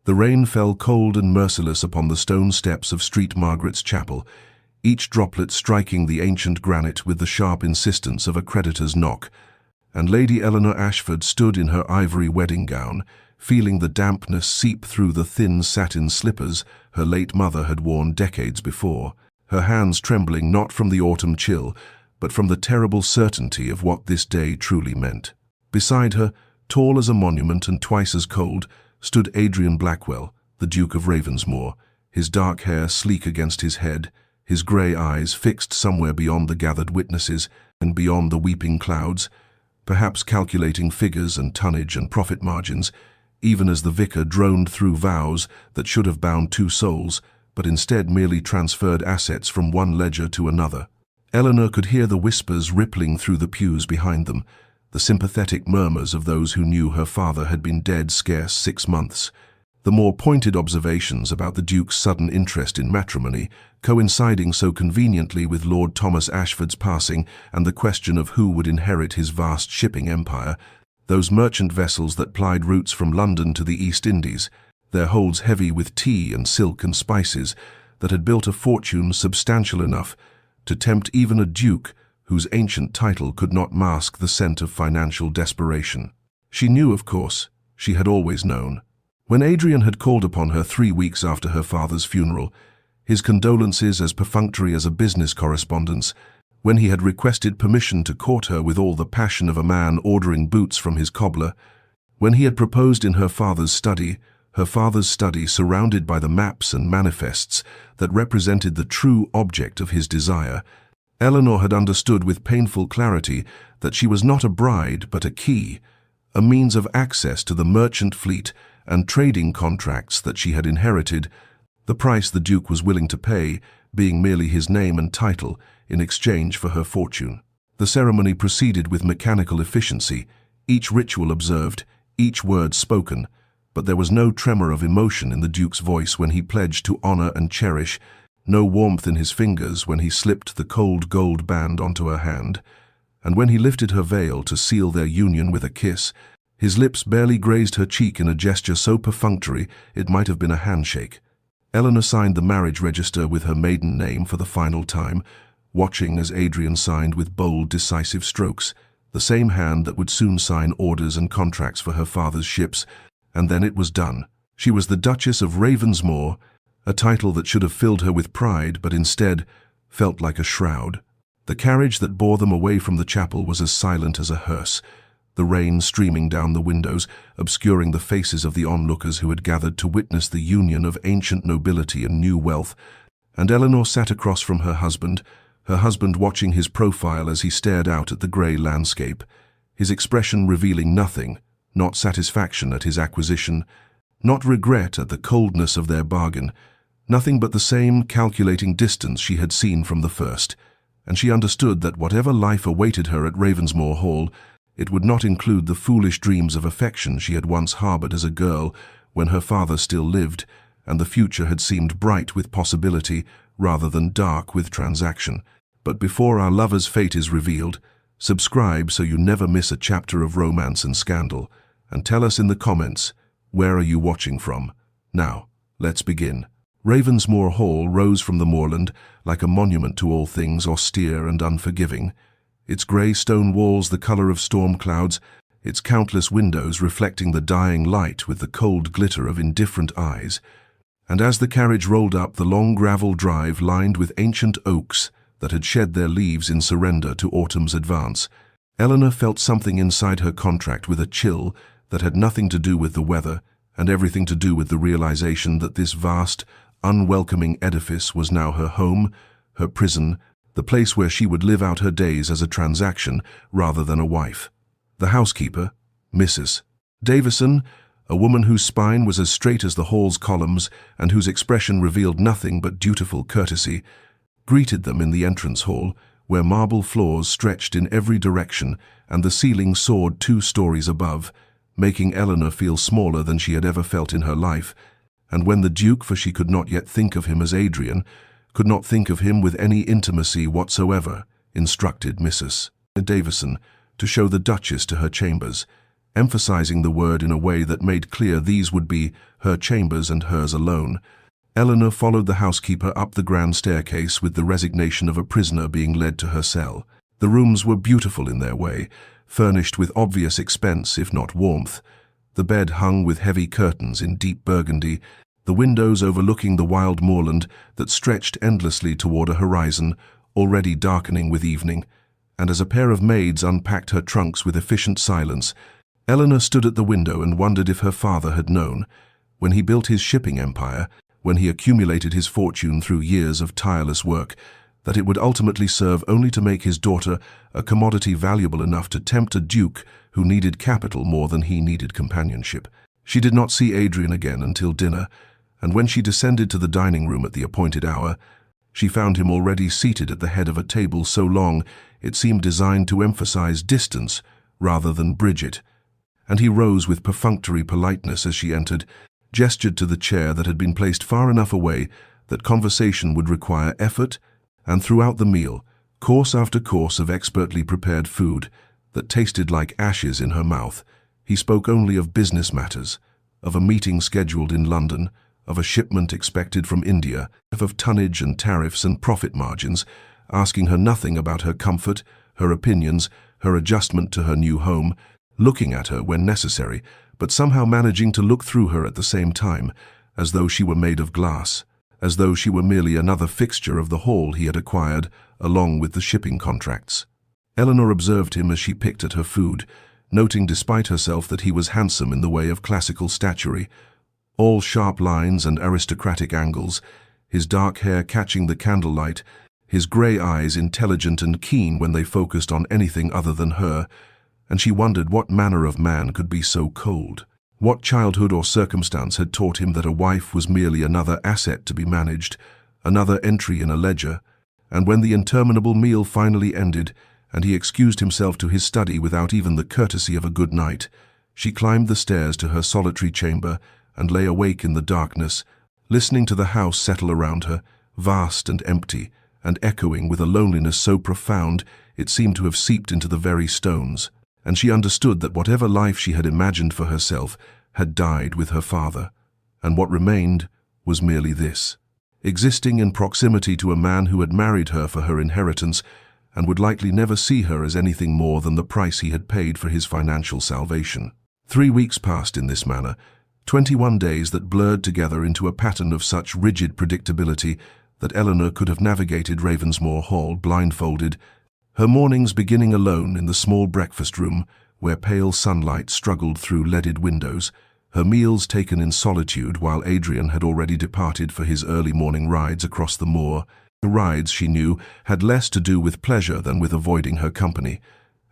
The rain fell cold and merciless upon the stone steps of St. Margaret's Chapel, each droplet striking the ancient granite with the sharp insistence of a creditor's knock, and Lady Eleanor Ashford stood in her ivory wedding gown, feeling the dampness seep through the thin satin slippers her late mother had worn decades before, her hands trembling not from the autumn chill, but from the terrible certainty of what this day truly meant. Beside her, tall as a monument and twice as cold, stood Adrian Blackwell, the Duke of Ravensmoor, his dark hair sleek against his head, his grey eyes fixed somewhere beyond the gathered witnesses and beyond the weeping clouds, perhaps calculating figures and tonnage and profit margins, even as the vicar droned through vows that should have bound two souls, but instead merely transferred assets from one ledger to another. Eleanor could hear the whispers rippling through the pews behind them, the sympathetic murmurs of those who knew her father had been dead scarce 6 months, the more pointed observations about the Duke's sudden interest in matrimony, coinciding so conveniently with Lord Thomas Ashford's passing and the question of who would inherit his vast shipping empire, those merchant vessels that plied routes from London to the East Indies, their holds heavy with tea and silk and spices, that had built a fortune substantial enough to tempt even a duke whose ancient title could not mask the scent of financial desperation. She knew, of course, she had always known. When Adrian had called upon her 3 weeks after her father's funeral, his condolences as perfunctory as a business correspondence, when he had requested permission to court her with all the passion of a man ordering boots from his cobbler, when he had proposed in her father's study surrounded by the maps and manifests that represented the true object of his desire, Eleanor had understood with painful clarity that she was not a bride but a key, a means of access to the merchant fleet and trading contracts that she had inherited, the price the Duke was willing to pay being merely his name and title in exchange for her fortune. The ceremony proceeded with mechanical efficiency, each ritual observed, each word spoken, but there was no tremor of emotion in the Duke's voice when he pledged to honor and cherish, no warmth in his fingers when he slipped the cold gold band onto her hand, and when he lifted her veil to seal their union with a kiss, his lips barely grazed her cheek in a gesture so perfunctory it might have been a handshake. Eleanor signed the marriage register with her maiden name for the final time, watching as Adrian signed with bold, decisive strokes, the same hand that would soon sign orders and contracts for her father's ships, and then it was done. She was the Duchess of Ravensmoor, a title that should have filled her with pride, but instead felt like a shroud. The carriage that bore them away from the chapel was as silent as a hearse, the rain streaming down the windows, obscuring the faces of the onlookers who had gathered to witness the union of ancient nobility and new wealth, and Eleanor sat across from her husband watching his profile as he stared out at the grey landscape, his expression revealing nothing, not satisfaction at his acquisition, not regret at the coldness of their bargain, nothing but the same calculating distance she had seen from the first, and she understood that whatever life awaited her at Ravensmoor Hall, it would not include the foolish dreams of affection she had once harbored as a girl when her father still lived, and the future had seemed bright with possibility rather than dark with transaction. But before our lover's fate is revealed, subscribe so you never miss a chapter of romance and scandal, and tell us in the comments, where are you watching from? Now, let's begin. Ravensmoor Hall rose from the moorland like a monument to all things austere and unforgiving, its grey stone walls the colour of storm clouds, its countless windows reflecting the dying light with the cold glitter of indifferent eyes. And as the carriage rolled up the long gravel drive lined with ancient oaks that had shed their leaves in surrender to autumn's advance, Eleanor felt something inside her contract with a chill that had nothing to do with the weather and everything to do with the realization that this vast, unwelcoming edifice was now her home, her prison, the place where she would live out her days as a transaction rather than a wife. The housekeeper, Mrs. Davison, a woman whose spine was as straight as the hall's columns and whose expression revealed nothing but dutiful courtesy, greeted them in the entrance hall, where marble floors stretched in every direction and the ceiling soared 2 stories above, making Eleanor feel smaller than she had ever felt in her life, and when the Duke, for she could not yet think of him as Adrian, could not think of him with any intimacy whatsoever, instructed Mrs. Davison to show the Duchess to her chambers, emphasizing the word in a way that made clear these would be her chambers and hers alone. Eleanor followed the housekeeper up the grand staircase with the resignation of a prisoner being led to her cell. The rooms were beautiful in their way, furnished with obvious expense if not warmth. The bed hung with heavy curtains in deep burgundy, the windows overlooking the wild moorland that stretched endlessly toward a horizon already darkening with evening. And as a pair of maids unpacked her trunks with efficient silence, Eleanor stood at the window and wondered if her father had known, when he built his shipping empire, when he accumulated his fortune through years of tireless work, that it would ultimately serve only to make his daughter a commodity valuable enough to tempt a duke who needed capital more than he needed companionship. She did not see Adrian again until dinner, and when she descended to the dining room at the appointed hour, she found him already seated at the head of a table so long it seemed designed to emphasize distance rather than bridge it. And he rose with perfunctory politeness as she entered, gestured to the chair that had been placed far enough away that conversation would require effort, and throughout the meal, course after course of expertly prepared food that tasted like ashes in her mouth, he spoke only of business matters, of a meeting scheduled in London, of a shipment expected from India, of tonnage and tariffs and profit margins, asking her nothing about her comfort, her opinions, her adjustment to her new home, looking at her when necessary, but somehow managing to look through her at the same time, as though she were made of glass, as though she were merely another fixture of the hall he had acquired along with the shipping contracts. Eleanor observed him as she picked at her food, noting despite herself that he was handsome in the way of classical statuary, all sharp lines and aristocratic angles, his dark hair catching the candlelight, his grey eyes intelligent and keen when they focused on anything other than her, and she wondered what manner of man could be so cold. What childhood or circumstance had taught him that a wife was merely another asset to be managed, another entry in a ledger? And when the interminable meal finally ended, and he excused himself to his study without even the courtesy of a good night, she climbed the stairs to her solitary chamber and lay awake in the darkness, listening to the house settle around her, vast and empty, and echoing with a loneliness so profound it seemed to have seeped into the very stones. And she understood that whatever life she had imagined for herself had died with her father, and what remained was merely this, existing in proximity to a man who had married her for her inheritance and would likely never see her as anything more than the price he had paid for his financial salvation. 3 weeks passed in this manner, 21 days that blurred together into a pattern of such rigid predictability that Eleanor could have navigated Ravensmoor Hall blindfolded, her mornings beginning alone in the small breakfast room where pale sunlight struggled through leaded windows, her meals taken in solitude while Adrian had already departed for his early morning rides across the moor. The rides, she knew, had less to do with pleasure than with avoiding her company,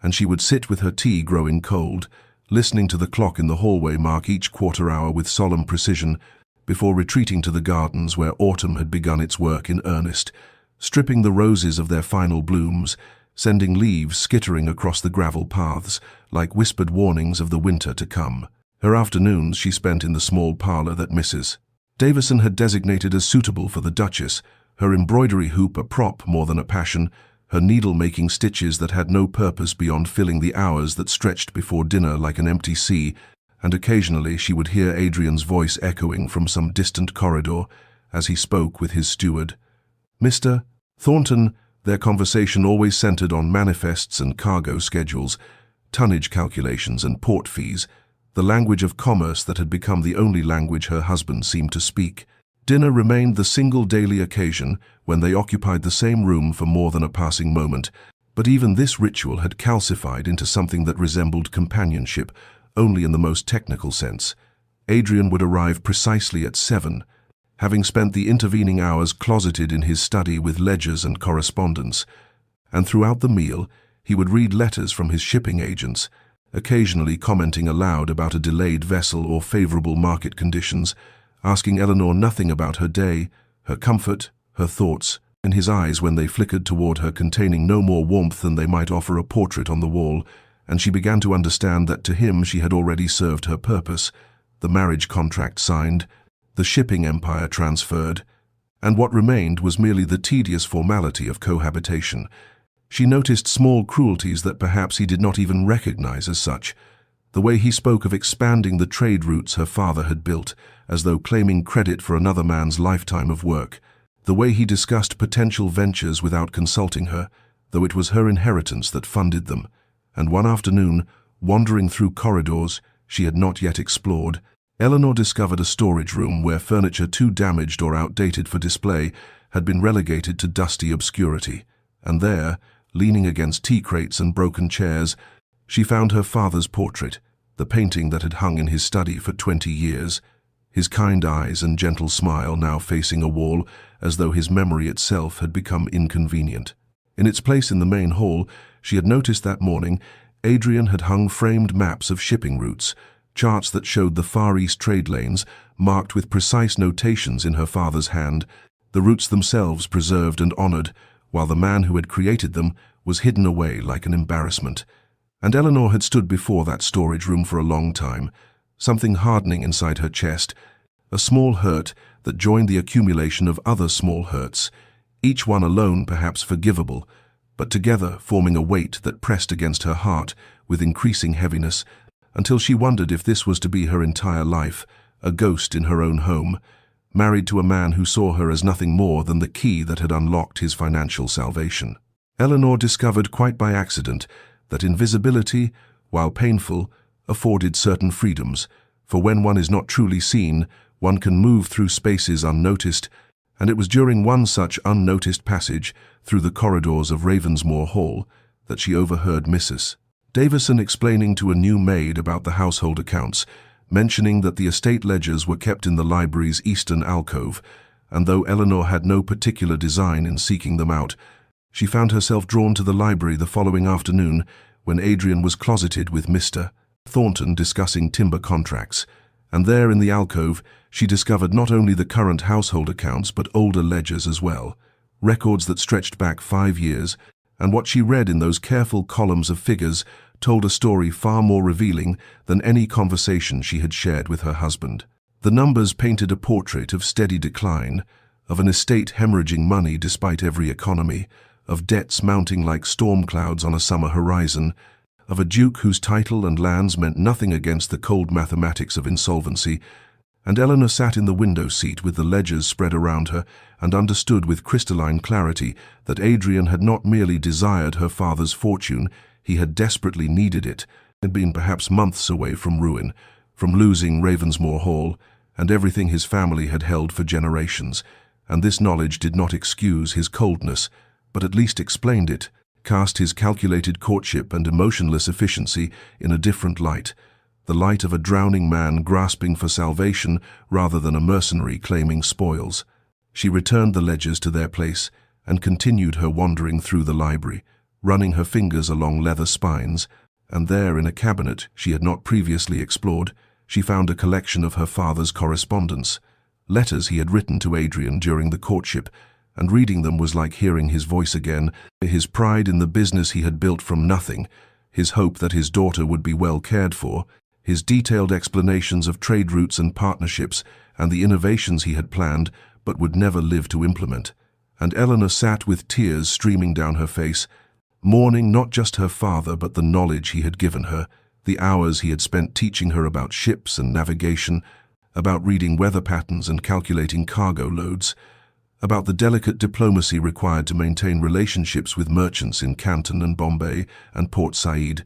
and she would sit with her tea growing cold, listening to the clock in the hallway mark each quarter hour with solemn precision, before retreating to the gardens where autumn had begun its work in earnest, stripping the roses of their final blooms, sending leaves skittering across the gravel paths like whispered warnings of the winter to come. Her afternoons she spent in the small parlour that Mrs. Davison had designated as suitable for the Duchess, her embroidery hoop a prop more than a passion, her needle-making stitches that had no purpose beyond filling the hours that stretched before dinner like an empty sea, and occasionally she would hear Adrian's voice echoing from some distant corridor as he spoke with his steward. Mr. Thornton. Their conversation always centered on manifests and cargo schedules, tonnage calculations and port fees, the language of commerce that had become the only language her husband seemed to speak. Dinner remained the single daily occasion when they occupied the same room for more than a passing moment, but even this ritual had calcified into something that resembled companionship, only in the most technical sense. Adrian would arrive precisely at 7, having spent the intervening hours closeted in his study with ledgers and correspondence, and throughout the meal he would read letters from his shipping agents, occasionally commenting aloud about a delayed vessel or favorable market conditions, asking Eleanor nothing about her day, her comfort, her thoughts, and his eyes when they flickered toward her containing no more warmth than they might offer a portrait on the wall, and she began to understand that to him she had already served her purpose, the marriage contract signed, the shipping empire transferred, and what remained was merely the tedious formality of cohabitation. She noticed small cruelties that perhaps he did not even recognize as such, The way he spoke of expanding the trade routes her father had built, as though claiming credit for another man's lifetime of work. The way he discussed potential ventures without consulting her, though it was her inheritance that funded them. And one afternoon, wandering through corridors she had not yet explored, Eleanor discovered a storage room where furniture too damaged or outdated for display had been relegated to dusty obscurity. And there, leaning against tea crates and broken chairs, she found her father's portrait, the painting that had hung in his study for 20 years, his kind eyes and gentle smile now facing a wall as though his memory itself had become inconvenient. In its place in the main hall, she had noticed that morning, Adrian had hung framed maps of shipping routes, charts that showed the Far East trade lanes, marked with precise notations in her father's hand, the routes themselves preserved and honored, while the man who had created them was hidden away like an embarrassment. And Eleanor had stood before that storage room for a long time, something hardening inside her chest, a small hurt that joined the accumulation of other small hurts, each one alone perhaps forgivable, but together forming a weight that pressed against her heart with increasing heaviness, until she wondered if this was to be her entire life, a ghost in her own home, married to a man who saw her as nothing more than the key that had unlocked his financial salvation. Eleanor discovered quite by accident that invisibility, while painful, afforded certain freedoms, for when one is not truly seen, one can move through spaces unnoticed, and it was during one such unnoticed passage through the corridors of Ravensmoor Hall that she overheard Mrs. Davison explaining to a new maid about the household accounts, mentioning that the estate ledgers were kept in the library's eastern alcove, and though Eleanor had no particular design in seeking them out, she found herself drawn to the library the following afternoon when Adrian was closeted with Mr. Thornton discussing timber contracts, and there in the alcove she discovered not only the current household accounts but older ledgers as well, records that stretched back 5 years, and what she read in those careful columns of figures told a story far more revealing than any conversation she had shared with her husband. The numbers painted a portrait of steady decline, of an estate hemorrhaging money despite every economy, of debts mounting like storm clouds on a summer horizon, of a duke whose title and lands meant nothing against the cold mathematics of insolvency, and Eleanor sat in the window seat with the ledgers spread around her and understood with crystalline clarity that Adrian had not merely desired her father's fortune, he had desperately needed it, had been perhaps months away from ruin, from losing Ravensmoor Hall and everything his family had held for generations, and this knowledge did not excuse his coldness, but at least explained it, cast his calculated courtship and emotionless efficiency in a different light, the light of a drowning man grasping for salvation rather than a mercenary claiming spoils. She returned the ledgers to their place and continued her wandering through the library, running her fingers along leather spines, and there in a cabinet she had not previously explored, she found a collection of her father's correspondence, letters he had written to Adrian during the courtship, and reading them was like hearing his voice again, his pride in the business he had built from nothing, his hope that his daughter would be well cared for, his detailed explanations of trade routes and partnerships and the innovations he had planned but would never live to implement. And Eleanor sat with tears streaming down her face, mourning not just her father but the knowledge he had given her, the hours he had spent teaching her about ships and navigation, about reading weather patterns and calculating cargo loads, about the delicate diplomacy required to maintain relationships with merchants in Canton and Bombay and Port Said,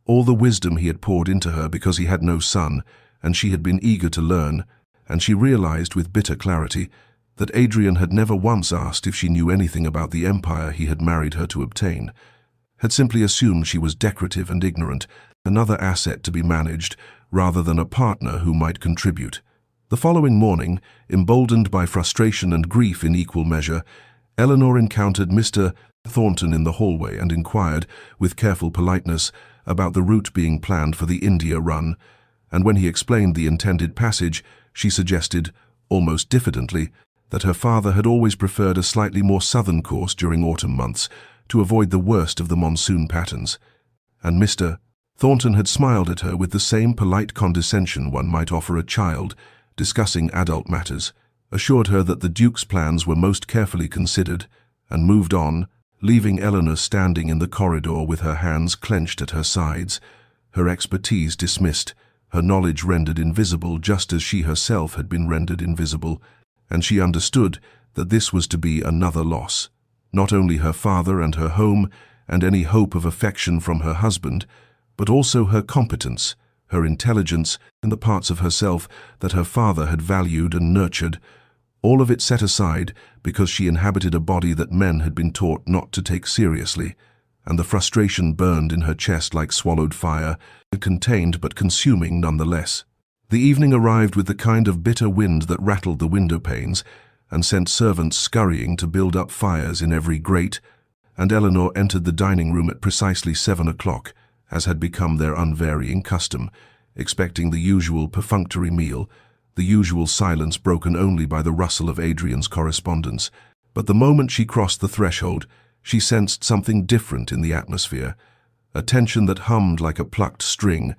all the wisdom he had poured into her because he had no son, and she had been eager to learn, and she realized with bitter clarity that Adrian had never once asked if she knew anything about the empire he had married her to obtain, had simply assumed she was decorative and ignorant, another asset to be managed rather than a partner who might contribute. The following morning, emboldened by frustration and grief in equal measure, Eleanor encountered Mr. Thornton in the hallway and inquired, with careful politeness, about the route being planned for the India run, and when he explained the intended passage, she suggested, almost diffidently, that her father had always preferred a slightly more southern course during autumn months to avoid the worst of the monsoon patterns. And Mr. Thornton had smiled at her with the same polite condescension one might offer a child discussing adult matters, assured her that the Duke's plans were most carefully considered, and moved on, leaving Eleanor standing in the corridor with her hands clenched at her sides, her expertise dismissed, her knowledge rendered invisible just as she herself had been rendered invisible, and she understood that this was to be another loss. Not only her father and her home and any hope of affection from her husband, but also her competence, her intelligence, and the parts of herself that her father had valued and nurtured, all of it set aside because she inhabited a body that men had been taught not to take seriously, and the frustration burned in her chest like swallowed fire, contained but consuming nonetheless. The evening arrived with the kind of bitter wind that rattled the window panes and sent servants scurrying to build up fires in every grate, and Eleanor entered the dining room at precisely 7 o'clock, as had become their unvarying custom, expecting the usual perfunctory meal, the usual silence broken only by the rustle of Adrian's correspondence. But the moment she crossed the threshold, she sensed something different in the atmosphere, a tension that hummed like a plucked string,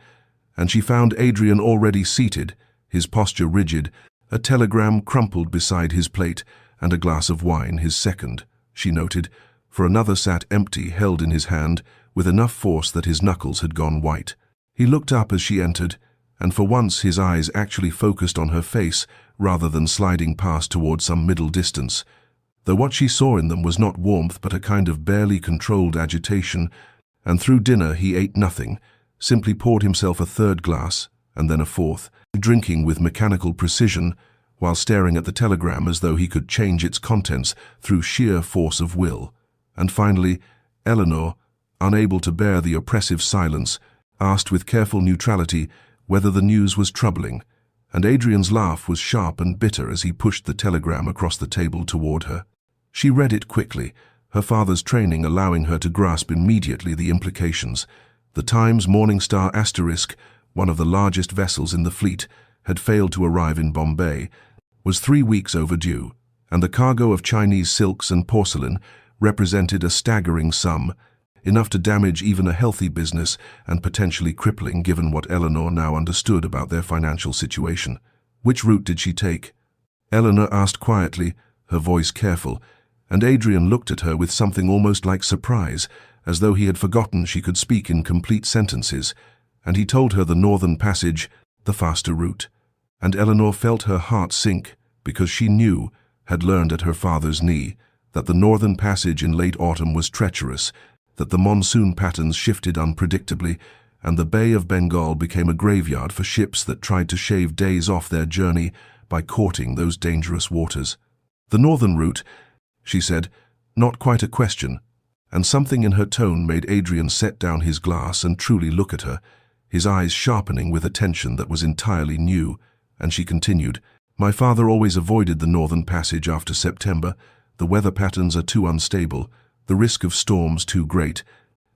and she found Adrian already seated, his posture rigid, a telegram crumpled beside his plate, and a glass of wine his second, she noted, for another sat empty, held in his hand, with enough force that his knuckles had gone white. He looked up as she entered, and for once his eyes actually focused on her face rather than sliding past toward some middle distance, though what she saw in them was not warmth but a kind of barely controlled agitation, and through dinner he ate nothing, simply poured himself a third glass, and then a fourth, drinking with mechanical precision, while staring at the telegram as though he could change its contents through sheer force of will. And finally, Eleanor, unable to bear the oppressive silence, asked with careful neutrality whether the news was troubling, and Adrian's laugh was sharp and bitter as he pushed the telegram across the table toward her. She read it quickly, her father's training allowing her to grasp immediately the implications. The Times Morning Star Asterisk, one of the largest vessels in the fleet, had failed to arrive in Bombay, was 3 weeks overdue, and the cargo of Chinese silks and porcelain represented a staggering sum, enough to damage even a healthy business and potentially crippling given what Eleanor now understood about their financial situation. Which route did she take? Eleanor asked quietly, her voice careful, and Adrian looked at her with something almost like surprise, as though he had forgotten she could speak in complete sentences, and he told her the Northern Passage, the faster route. And Eleanor felt her heart sink, because she knew, had learned at her father's knee, that the Northern Passage in late autumn was treacherous, that the monsoon patterns shifted unpredictably, and the Bay of Bengal became a graveyard for ships that tried to shave days off their journey by courting those dangerous waters. The northern route, she said, not quite a question, and something in her tone made Adrian set down his glass and truly look at her, his eyes sharpening with attention that was entirely new, and she continued, "My father always avoided the Northern Passage after September. The weather patterns are too unstable, the risk of storms too great,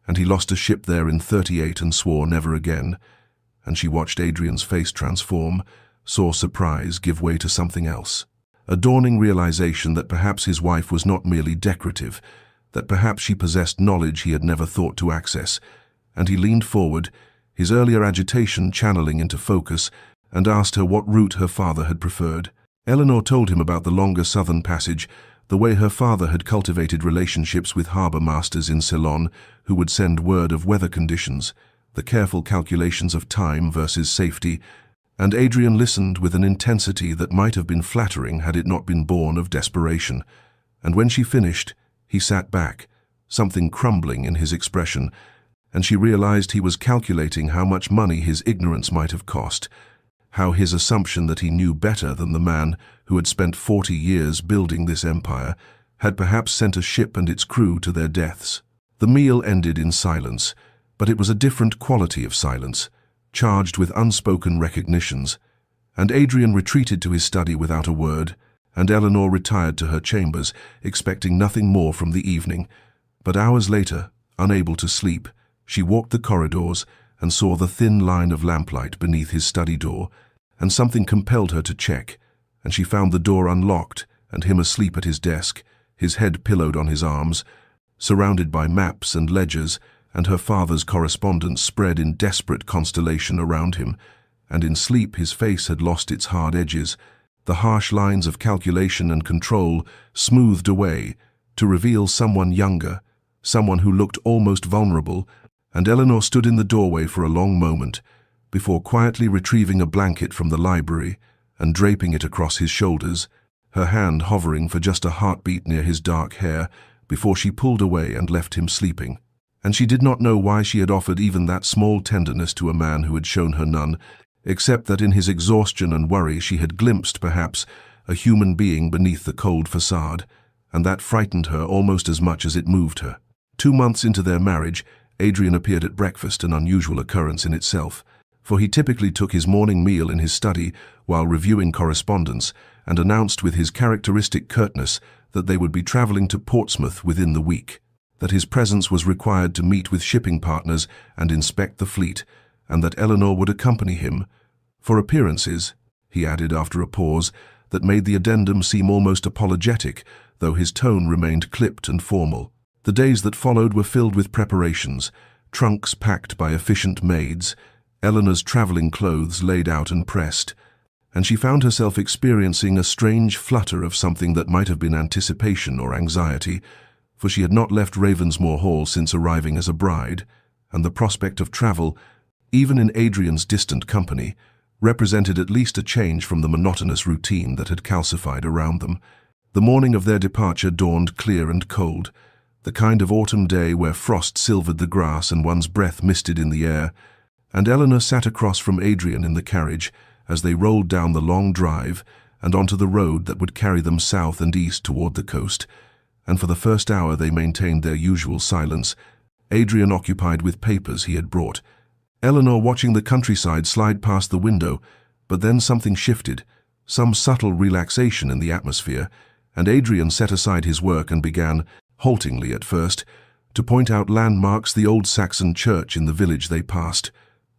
and he lost a ship there in '38 and swore never again." And she watched Adrian's face transform, saw surprise give way to something else. A dawning realization that perhaps his wife was not merely decorative, that perhaps she possessed knowledge he had never thought to access, and he leaned forward, his earlier agitation channeling into focus, and asked her what route her father had preferred. Eleanor told him about the longer southern passage, the way her father had cultivated relationships with harbour masters in Ceylon who would send word of weather conditions, the careful calculations of time versus safety, and Adrian listened with an intensity that might have been flattering had it not been born of desperation. And when she finished, he sat back, something crumbling in his expression, and she realized he was calculating how much money his ignorance might have cost, how his assumption that he knew better than the man who had spent 40 years building this empire had perhaps sent a ship and its crew to their deaths. The meal ended in silence, but it was a different quality of silence, charged with unspoken recognitions, and Adrian retreated to his study without a word, and Eleanor retired to her chambers, expecting nothing more from the evening. But hours later, unable to sleep, she walked the corridors and saw the thin line of lamplight beneath his study door, and something compelled her to check, and she found the door unlocked and him asleep at his desk, his head pillowed on his arms, surrounded by maps and ledgers, and her father's correspondence spread in desperate constellation around him, and in sleep his face had lost its hard edges, the harsh lines of calculation and control smoothed away to reveal someone younger, someone who looked almost vulnerable, and Eleanor stood in the doorway for a long moment, before quietly retrieving a blanket from the library and draping it across his shoulders, her hand hovering for just a heartbeat near his dark hair before she pulled away and left him sleeping. And she did not know why she had offered even that small tenderness to a man who had shown her none, except that in his exhaustion and worry she had glimpsed, perhaps, a human being beneath the cold facade, and that frightened her almost as much as it moved her. 2 months into their marriage, Adrian appeared at breakfast, an unusual occurrence in itself, for he typically took his morning meal in his study while reviewing correspondence, and announced with his characteristic curtness that they would be traveling to Portsmouth within the week, that his presence was required to meet with shipping partners and inspect the fleet, and that Eleanor would accompany him. For appearances, he added after a pause that made the addendum seem almost apologetic, though his tone remained clipped and formal. The days that followed were filled with preparations, trunks packed by efficient maids, Eleanor's traveling clothes laid out and pressed, and she found herself experiencing a strange flutter of something that might have been anticipation or anxiety, for she had not left Ravensmoor Hall since arriving as a bride, and the prospect of travel, even in Adrian's distant company, represented at least a change from the monotonous routine that had calcified around them. The morning of their departure dawned clear and cold, the kind of autumn day where frost silvered the grass and one's breath misted in the air, and Eleanor sat across from Adrian in the carriage as they rolled down the long drive and onto the road that would carry them south and east toward the coast, and for the first hour they maintained their usual silence, Adrian occupied with papers he had brought, Eleanor watching the countryside slide past the window. But then something shifted, some subtle relaxation in the atmosphere, and Adrian set aside his work and began, haltingly at first, to point out landmarks, the old Saxon church in the village they passed,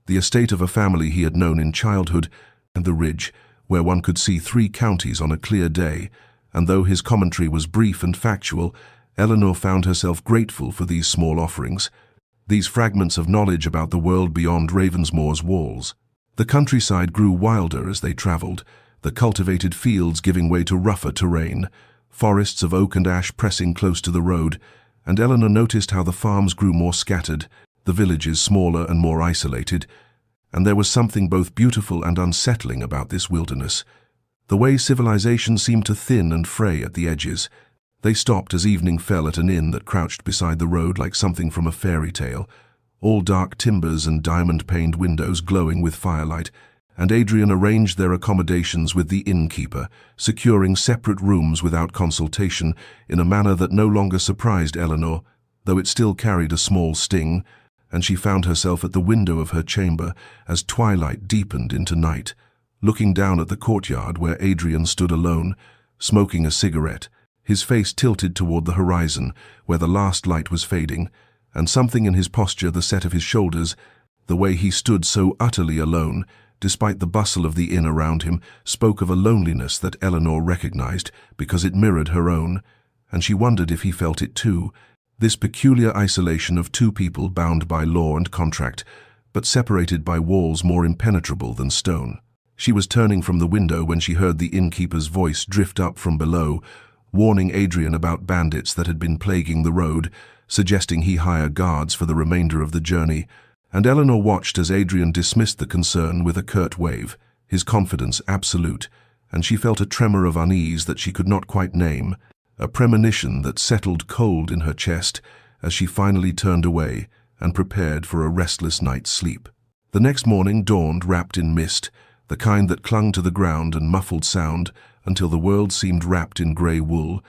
the estate of a family he had known in childhood, and the ridge, where one could see 3 counties on a clear day, and though his commentary was brief and factual, Eleanor found herself grateful for these small offerings, these fragments of knowledge about the world beyond Ravensmoor's walls. The countryside grew wilder as they travelled, the cultivated fields giving way to rougher terrain, forests of oak and ash pressing close to the road, and Eleanor noticed how the farms grew more scattered, the villages smaller and more isolated, and there was something both beautiful and unsettling about this wilderness. The way civilization seemed to thin and fray at the edges. They stopped as evening fell at an inn that crouched beside the road like something from a fairy tale, all dark timbers and diamond-paned windows glowing with firelight, and Adrian arranged their accommodations with the innkeeper, securing separate rooms without consultation in a manner that no longer surprised Eleanor, though it still carried a small sting, and she found herself at the window of her chamber as twilight deepened into night, looking down at the courtyard where Adrian stood alone, smoking a cigarette, his face tilted toward the horizon where the last light was fading, and something in his posture, the set of his shoulders, the way he stood so utterly alone, despite the bustle of the inn around him, spoke of a loneliness that Eleanor recognized because it mirrored her own, and she wondered if he felt it too, this peculiar isolation of 2 people bound by law and contract, but separated by walls more impenetrable than stone. She was turning from the window when she heard the innkeeper's voice drift up from below, warning Adrian about bandits that had been plaguing the road, suggesting he hire guards for the remainder of the journey, and Eleanor watched as Adrian dismissed the concern with a curt wave, his confidence absolute, and she felt a tremor of unease that she could not quite name, a premonition that settled cold in her chest as she finally turned away and prepared for a restless night's sleep. The next morning dawned wrapped in mist, the kind that clung to the ground and muffled sound until the world seemed wrapped in grey wool,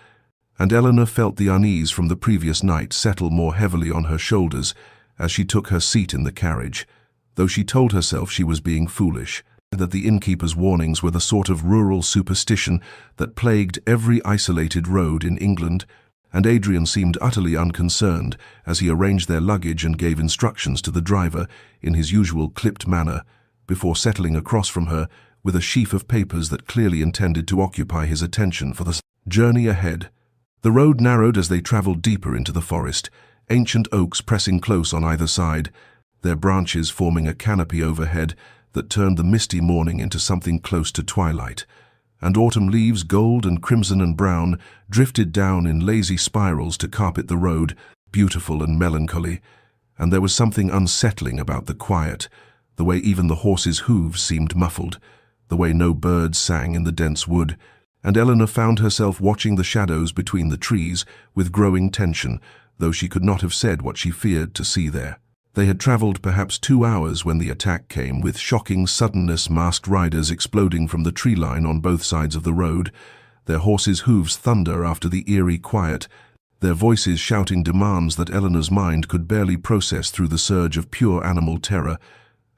and Eleanor felt the unease from the previous night settle more heavily on her shoulders as she took her seat in the carriage, though she told herself she was being foolish, that the innkeeper's warnings were the sort of rural superstition that plagued every isolated road in England, and Adrian seemed utterly unconcerned as he arranged their luggage and gave instructions to the driver in his usual clipped manner, before settling across from her with a sheaf of papers that clearly intended to occupy his attention for the journey ahead. The road narrowed as they traveled deeper into the forest, ancient oaks pressing close on either side, their branches forming a canopy overhead that turned the misty morning into something close to twilight, and autumn leaves, gold and crimson and brown, drifted down in lazy spirals to carpet the road, beautiful and melancholy, and there was something unsettling about the quiet, the way even the horses' hooves seemed muffled, the way no birds sang in the dense wood, and Eleanor found herself watching the shadows between the trees with growing tension, though she could not have said what she feared to see there. They had travelled perhaps 2 hours when the attack came, with shocking suddenness, masked riders exploding from the tree line on both sides of the road, their horses' hooves thunder after the eerie quiet, their voices shouting demands that Eleanor's mind could barely process through the surge of pure animal terror,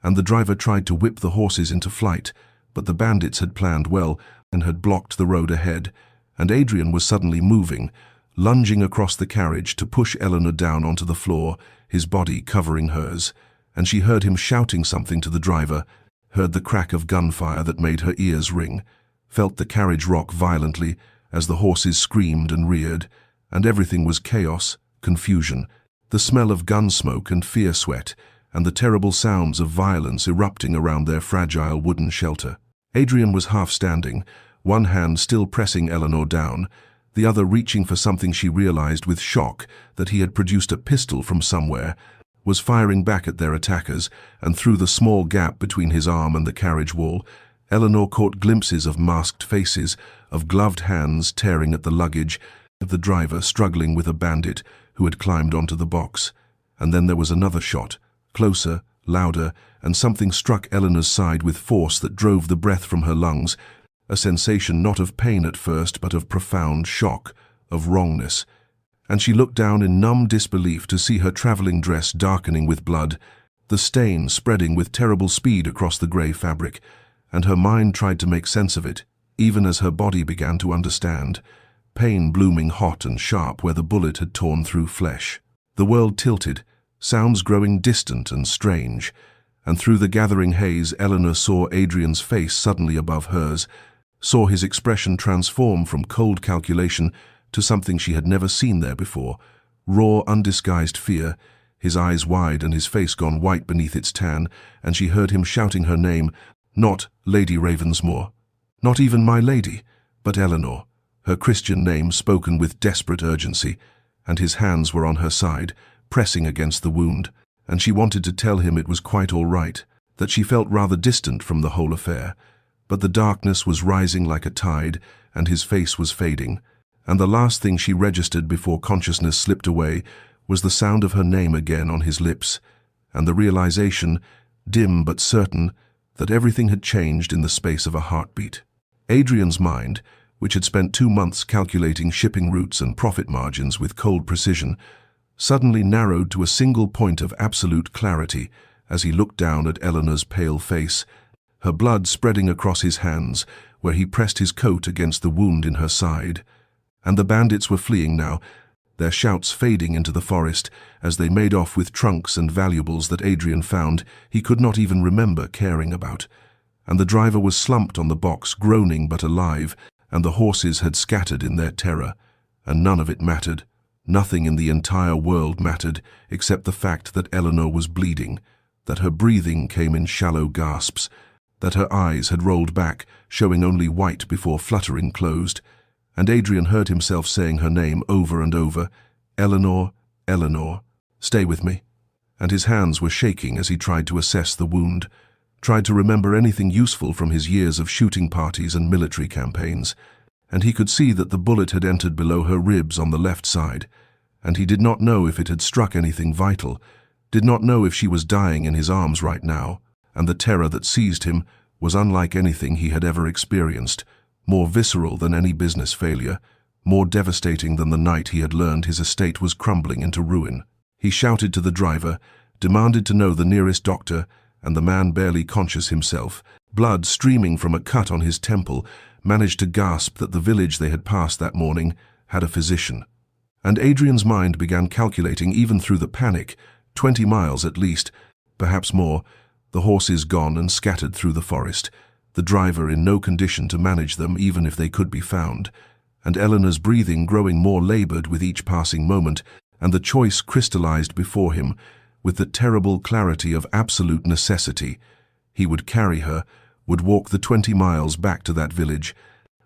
and the driver tried to whip the horses into flight, but the bandits had planned well and had blocked the road ahead, and Adrian was suddenly moving, lunging across the carriage to push Eleanor down onto the floor, his body covering hers, and she heard him shouting something to the driver, heard the crack of gunfire that made her ears ring, felt the carriage rock violently as the horses screamed and reared, and everything was chaos, confusion, the smell of gun smoke and fear sweat, and the terrible sounds of violence erupting around their fragile wooden shelter. Adrian was half standing, one hand still pressing Eleanor down, the other reaching for something she realized with shock that he had produced a pistol from somewhere, was firing back at their attackers, and through the small gap between his arm and the carriage wall, Eleanor caught glimpses of masked faces, of gloved hands tearing at the luggage, of the driver struggling with a bandit who had climbed onto the box. And then there was another shot, closer, louder, and something struck Eleanor's side with force that drove the breath from her lungs, a sensation not of pain at first, but of profound shock, of wrongness. And she looked down in numb disbelief to see her travelling dress darkening with blood, the stain spreading with terrible speed across the grey fabric, and her mind tried to make sense of it, even as her body began to understand, pain blooming hot and sharp where the bullet had torn through flesh. The world tilted, sounds growing distant and strange, and through the gathering haze Eleanor saw Adrian's face suddenly above hers, saw his expression transform from cold calculation to something she had never seen there before, raw, undisguised fear, his eyes wide and his face gone white beneath its tan, and she heard him shouting her name, not Lady Ravensmoor, not even my lady, but Eleanor, her Christian name spoken with desperate urgency, and his hands were on her side, pressing against the wound, and she wanted to tell him it was quite all right, that she felt rather distant from the whole affair, but the darkness was rising like a tide, and his face was fading, and the last thing she registered before consciousness slipped away was the sound of her name again on his lips, and the realization, dim but certain, that everything had changed in the space of a heartbeat. Adrian's mind, which had spent 2 months calculating shipping routes and profit margins with cold precision, suddenly narrowed to a single point of absolute clarity as he looked down at Eleanor's pale face, her blood spreading across his hands where he pressed his coat against the wound in her side. And the bandits were fleeing now, their shouts fading into the forest as they made off with trunks and valuables that Adrian found he could not even remember caring about. And the driver was slumped on the box, groaning but alive, and the horses had scattered in their terror, and none of it mattered. Nothing in the entire world mattered except the fact that Eleanor was bleeding, that her breathing came in shallow gasps, that her eyes had rolled back, showing only white before fluttering closed, and Adrian heard himself saying her name over and over, Eleanor, Eleanor, stay with me. And his hands were shaking as he tried to assess the wound, tried to remember anything useful from his years of shooting parties and military campaigns, and he could see that the bullet had entered below her ribs on the left side, and he did not know if it had struck anything vital, did not know if she was dying in his arms right now, and the terror that seized him was unlike anything he had ever experienced, more visceral than any business failure, more devastating than the night he had learned his estate was crumbling into ruin. He shouted to the driver, demanded to know the nearest doctor, and the man, barely conscious himself, blood streaming from a cut on his temple, managed to gasp that the village they had passed that morning had a physician. And Adrian's mind began calculating even through the panic, 20 miles at least, perhaps more, the horses gone and scattered through the forest, the driver in no condition to manage them even if they could be found, and Eleanor's breathing growing more labored with each passing moment, and the choice crystallized before him with the terrible clarity of absolute necessity. He would carry her, would walk the 20 miles back to that village,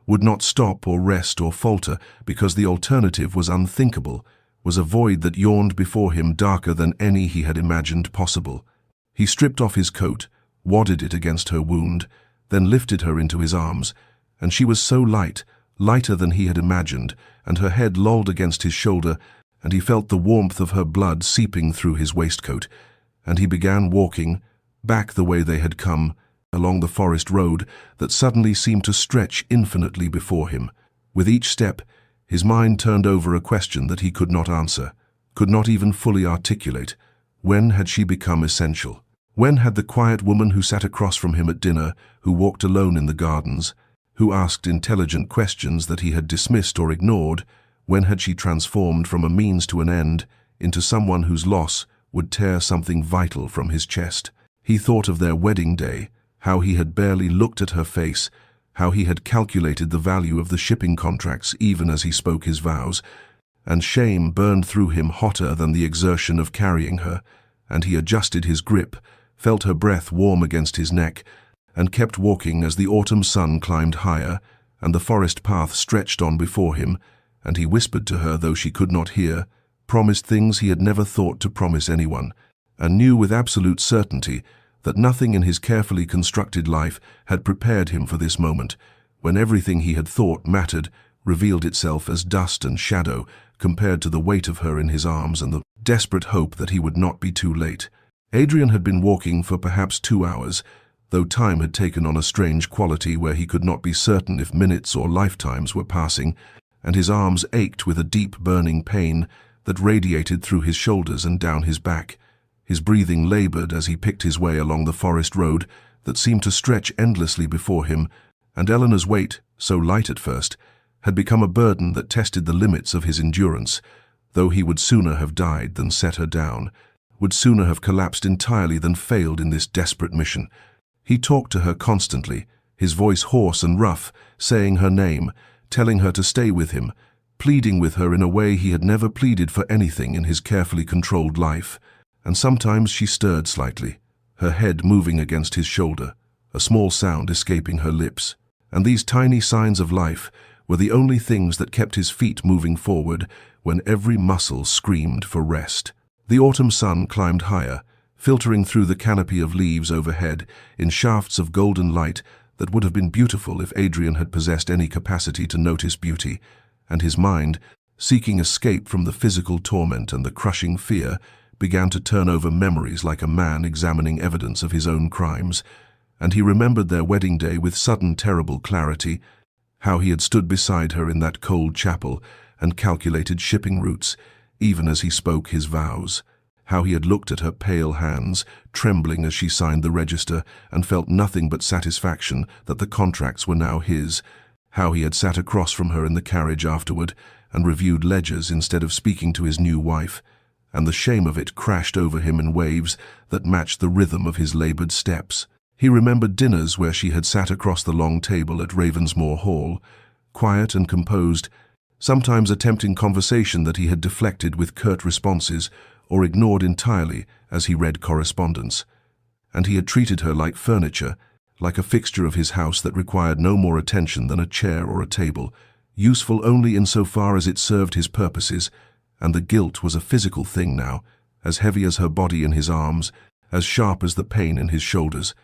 would not stop or rest or falter because the alternative was unthinkable, was a void that yawned before him, darker than any he had imagined possible. He stripped off his coat, wadded it against her wound, then lifted her into his arms, and she was so light, lighter than he had imagined, and her head lolled against his shoulder, and he felt the warmth of her blood seeping through his waistcoat, and he began walking, back the way they had come, along the forest road that suddenly seemed to stretch infinitely before him. With each step, his mind turned over a question that he could not answer, could not even fully articulate. When had she become essential? When had the quiet woman who sat across from him at dinner, who walked alone in the gardens, who asked intelligent questions that he had dismissed or ignored, when had she transformed from a means to an end into someone whose loss would tear something vital from his chest? He thought of their wedding day, how he had barely looked at her face, how he had calculated the value of the shipping contracts even as he spoke his vows, and shame burned through him hotter than the exertion of carrying her, and he adjusted his grip, felt her breath warm against his neck, and kept walking as the autumn sun climbed higher, and the forest path stretched on before him, and he whispered to her, though she could not hear, promised things he had never thought to promise anyone, and knew with absolute certainty that nothing in his carefully constructed life had prepared him for this moment, when everything he had thought mattered revealed itself as dust and shadow compared to the weight of her in his arms and the desperate hope that he would not be too late. Adrian had been walking for perhaps 2 hours, though time had taken on a strange quality where he could not be certain if minutes or lifetimes were passing, and his arms ached with a deep burning pain that radiated through his shoulders and down his back. His breathing labored as he picked his way along the forest road that seemed to stretch endlessly before him, and Eleanor's weight, so light at first, had become a burden that tested the limits of his endurance, though he would sooner have died than set her down, would sooner have collapsed entirely than failed in this desperate mission. He talked to her constantly, his voice hoarse and rough, saying her name, telling her to stay with him, pleading with her in a way he had never pleaded for anything in his carefully controlled life. And sometimes she stirred slightly, her head moving against his shoulder, a small sound escaping her lips. And these tiny signs of life were the only things that kept his feet moving forward when every muscle screamed for rest. The autumn sun climbed higher, filtering through the canopy of leaves overhead in shafts of golden light that would have been beautiful if Adrian had possessed any capacity to notice beauty, and his mind, seeking escape from the physical torment and the crushing fear, began to turn over memories like a man examining evidence of his own crimes, and he remembered their wedding day with sudden terrible clarity, how he had stood beside her in that cold chapel and calculated shipping routes, even as he spoke his vows, how he had looked at her pale hands, trembling as she signed the register, and felt nothing but satisfaction that the contracts were now his, how he had sat across from her in the carriage afterward and reviewed ledgers instead of speaking to his new wife, and the shame of it crashed over him in waves that matched the rhythm of his labored steps. He remembered dinners where she had sat across the long table at Ravensmoor Hall, quiet and composed, sometimes attempting conversation that he had deflected with curt responses or ignored entirely as he read correspondence. And he had treated her like furniture, like a fixture of his house that required no more attention than a chair or a table, useful only insofar as it served his purposes, and the guilt was a physical thing now, as heavy as her body in his arms, as sharp as the pain in his shoulders.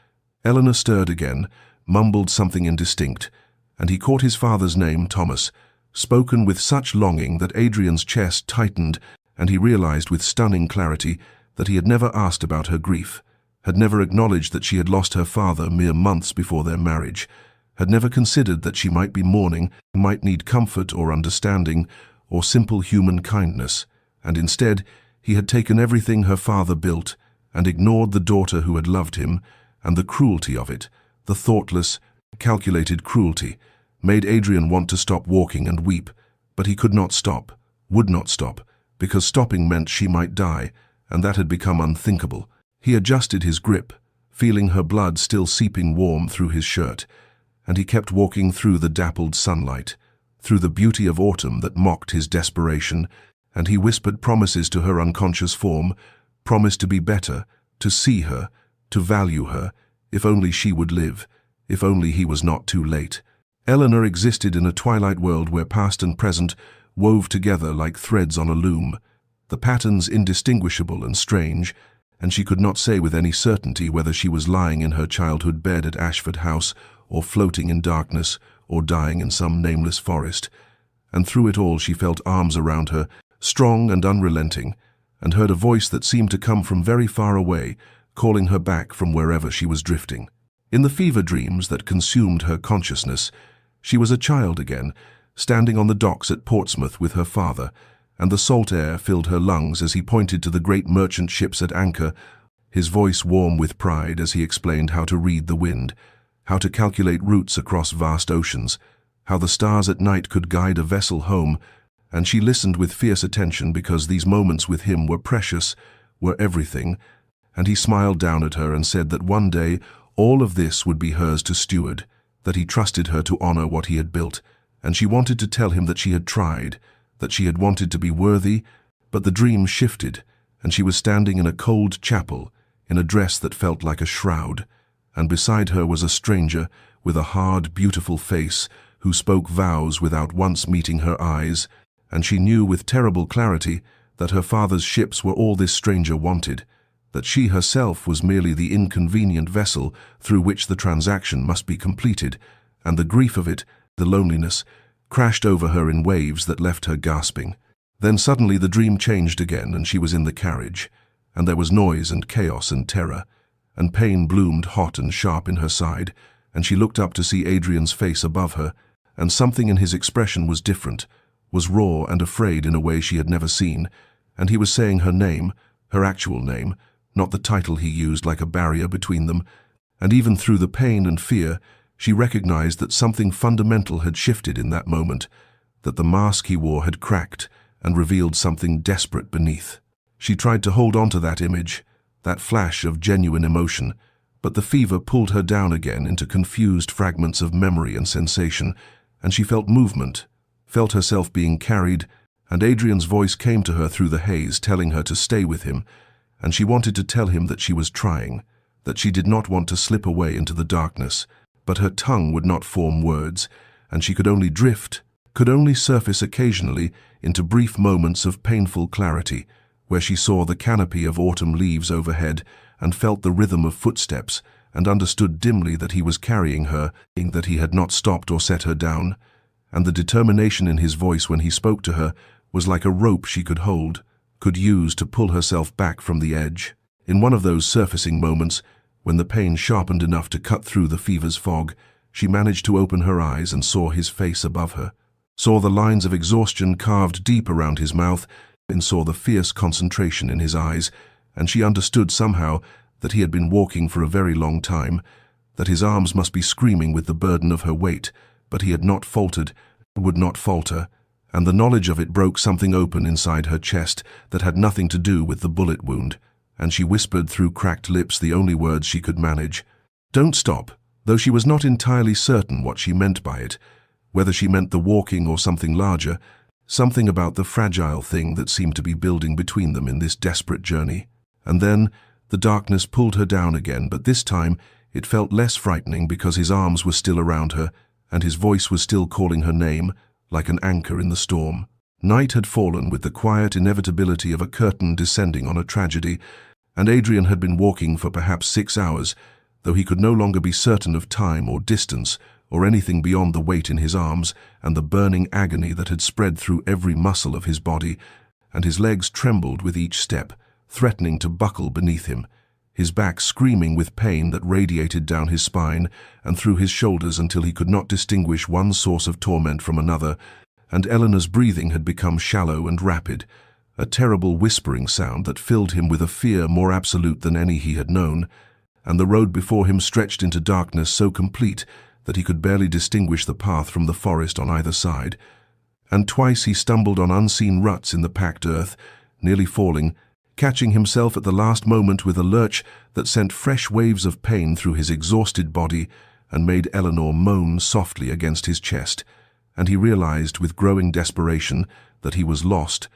Eleanor stirred again, mumbled something indistinct, and he caught his father's name, Thomas, spoken with such longing that Adrian's chest tightened, and he realized with stunning clarity that he had never asked about her grief, had never acknowledged that she had lost her father mere months before their marriage, had never considered that she might be mourning, might need comfort or understanding, or simple human kindness, and instead he had taken everything her father built and ignored the daughter who had loved him, and the cruelty of it, the thoughtless, calculated cruelty, made Adrian want to stop walking and weep, but he could not stop, would not stop, because stopping meant she might die, and that had become unthinkable. He adjusted his grip, feeling her blood still seeping warm through his shirt, and he kept walking through the dappled sunlight, through the beauty of autumn that mocked his desperation, and he whispered promises to her unconscious form, promised to be better, to see her, to value her, if only she would live, if only he was not too late. Eleanor existed in a twilight world where past and present wove together like threads on a loom, the patterns indistinguishable and strange, and she could not say with any certainty whether she was lying in her childhood bed at Ashford House, or floating in darkness, or dying in some nameless forest. And through it all she felt arms around her, strong and unrelenting, and heard a voice that seemed to come from very far away, calling her back from wherever she was drifting. In the fever dreams that consumed her consciousness, she was a child again, standing on the docks at Portsmouth with her father, and the salt air filled her lungs as he pointed to the great merchant ships at anchor, his voice warm with pride as he explained how to read the wind, how to calculate routes across vast oceans, how the stars at night could guide a vessel home, and she listened with fierce attention because these moments with him were precious, were everything, and he smiled down at her and said that one day all of this would be hers to steward, that he trusted her to honor what he had built, and she wanted to tell him that she had tried, that she had wanted to be worthy, but the dream shifted, and she was standing in a cold chapel, in a dress that felt like a shroud, and beside her was a stranger with a hard, beautiful face who spoke vows without once meeting her eyes, and she knew with terrible clarity that her father's ships were all this stranger wanted, that she herself was merely the inconvenient vessel through which the transaction must be completed, and the grief of it, the loneliness, crashed over her in waves that left her gasping. Then suddenly the dream changed again, and she was in the carriage, and there was noise and chaos and terror, and pain bloomed hot and sharp in her side, and she looked up to see Adrian's face above her, and something in his expression was different, was raw and afraid in a way she had never seen, and he was saying her name, her actual name, not the title he used like a barrier between them, and even through the pain and fear, she recognized that something fundamental had shifted in that moment, that the mask he wore had cracked and revealed something desperate beneath. She tried to hold on to that image, that flash of genuine emotion, but the fever pulled her down again into confused fragments of memory and sensation, and she felt movement, felt herself being carried, and Adrian's voice came to her through the haze telling her to stay with him, and she wanted to tell him that she was trying, that she did not want to slip away into the darkness, but her tongue would not form words, and she could only drift, could only surface occasionally into brief moments of painful clarity, where she saw the canopy of autumn leaves overhead and felt the rhythm of footsteps and understood dimly that he was carrying her, that he had not stopped or set her down, and the determination in his voice when he spoke to her was like a rope she could hold, could use to pull herself back from the edge. In one of those surfacing moments, when the pain sharpened enough to cut through the fever's fog, she managed to open her eyes and saw his face above her, saw the lines of exhaustion carved deep around his mouth, and saw the fierce concentration in his eyes, and she understood somehow that he had been walking for a very long time, that his arms must be screaming with the burden of her weight, but he had not faltered, would not falter, and the knowledge of it broke something open inside her chest that had nothing to do with the bullet wound, and she whispered through cracked lips the only words she could manage. "Don't stop," though she was not entirely certain what she meant by it, whether she meant the walking or something larger, something about the fragile thing that seemed to be building between them in this desperate journey. And then the darkness pulled her down again, but this time it felt less frightening because his arms were still around her, and his voice was still calling her name, like an anchor in the storm. Night had fallen with the quiet inevitability of a curtain descending on a tragedy, and Adrian had been walking for perhaps 6 hours, though he could no longer be certain of time or distance or anything beyond the weight in his arms and the burning agony that had spread through every muscle of his body, and his legs trembled with each step, threatening to buckle beneath him, his back screaming with pain that radiated down his spine and through his shoulders until he could not distinguish one source of torment from another, and Eleanor's breathing had become shallow and rapid, a terrible whispering sound that filled him with a fear more absolute than any he had known, and the road before him stretched into darkness so complete that he could barely distinguish the path from the forest on either side, and twice he stumbled on unseen ruts in the packed earth, nearly falling, catching himself at the last moment with a lurch that sent fresh waves of pain through his exhausted body and made Eleanor moan softly against his chest, and he realized with growing desperation that he was lost,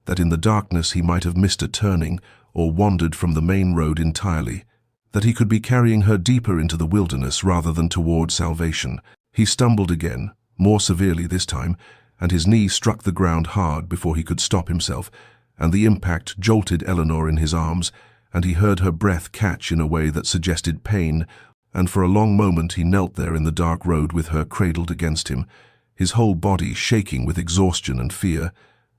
that in the darkness he might have missed a turning or wandered from the main road entirely, that he could be carrying her deeper into the wilderness rather than toward salvation. He stumbled again, more severely this time, and his knee struck the ground hard before he could stop himself, and the impact jolted Eleanor in his arms, and he heard her breath catch in a way that suggested pain, and for a long moment he knelt there in the dark road with her cradled against him, his whole body shaking with exhaustion and fear,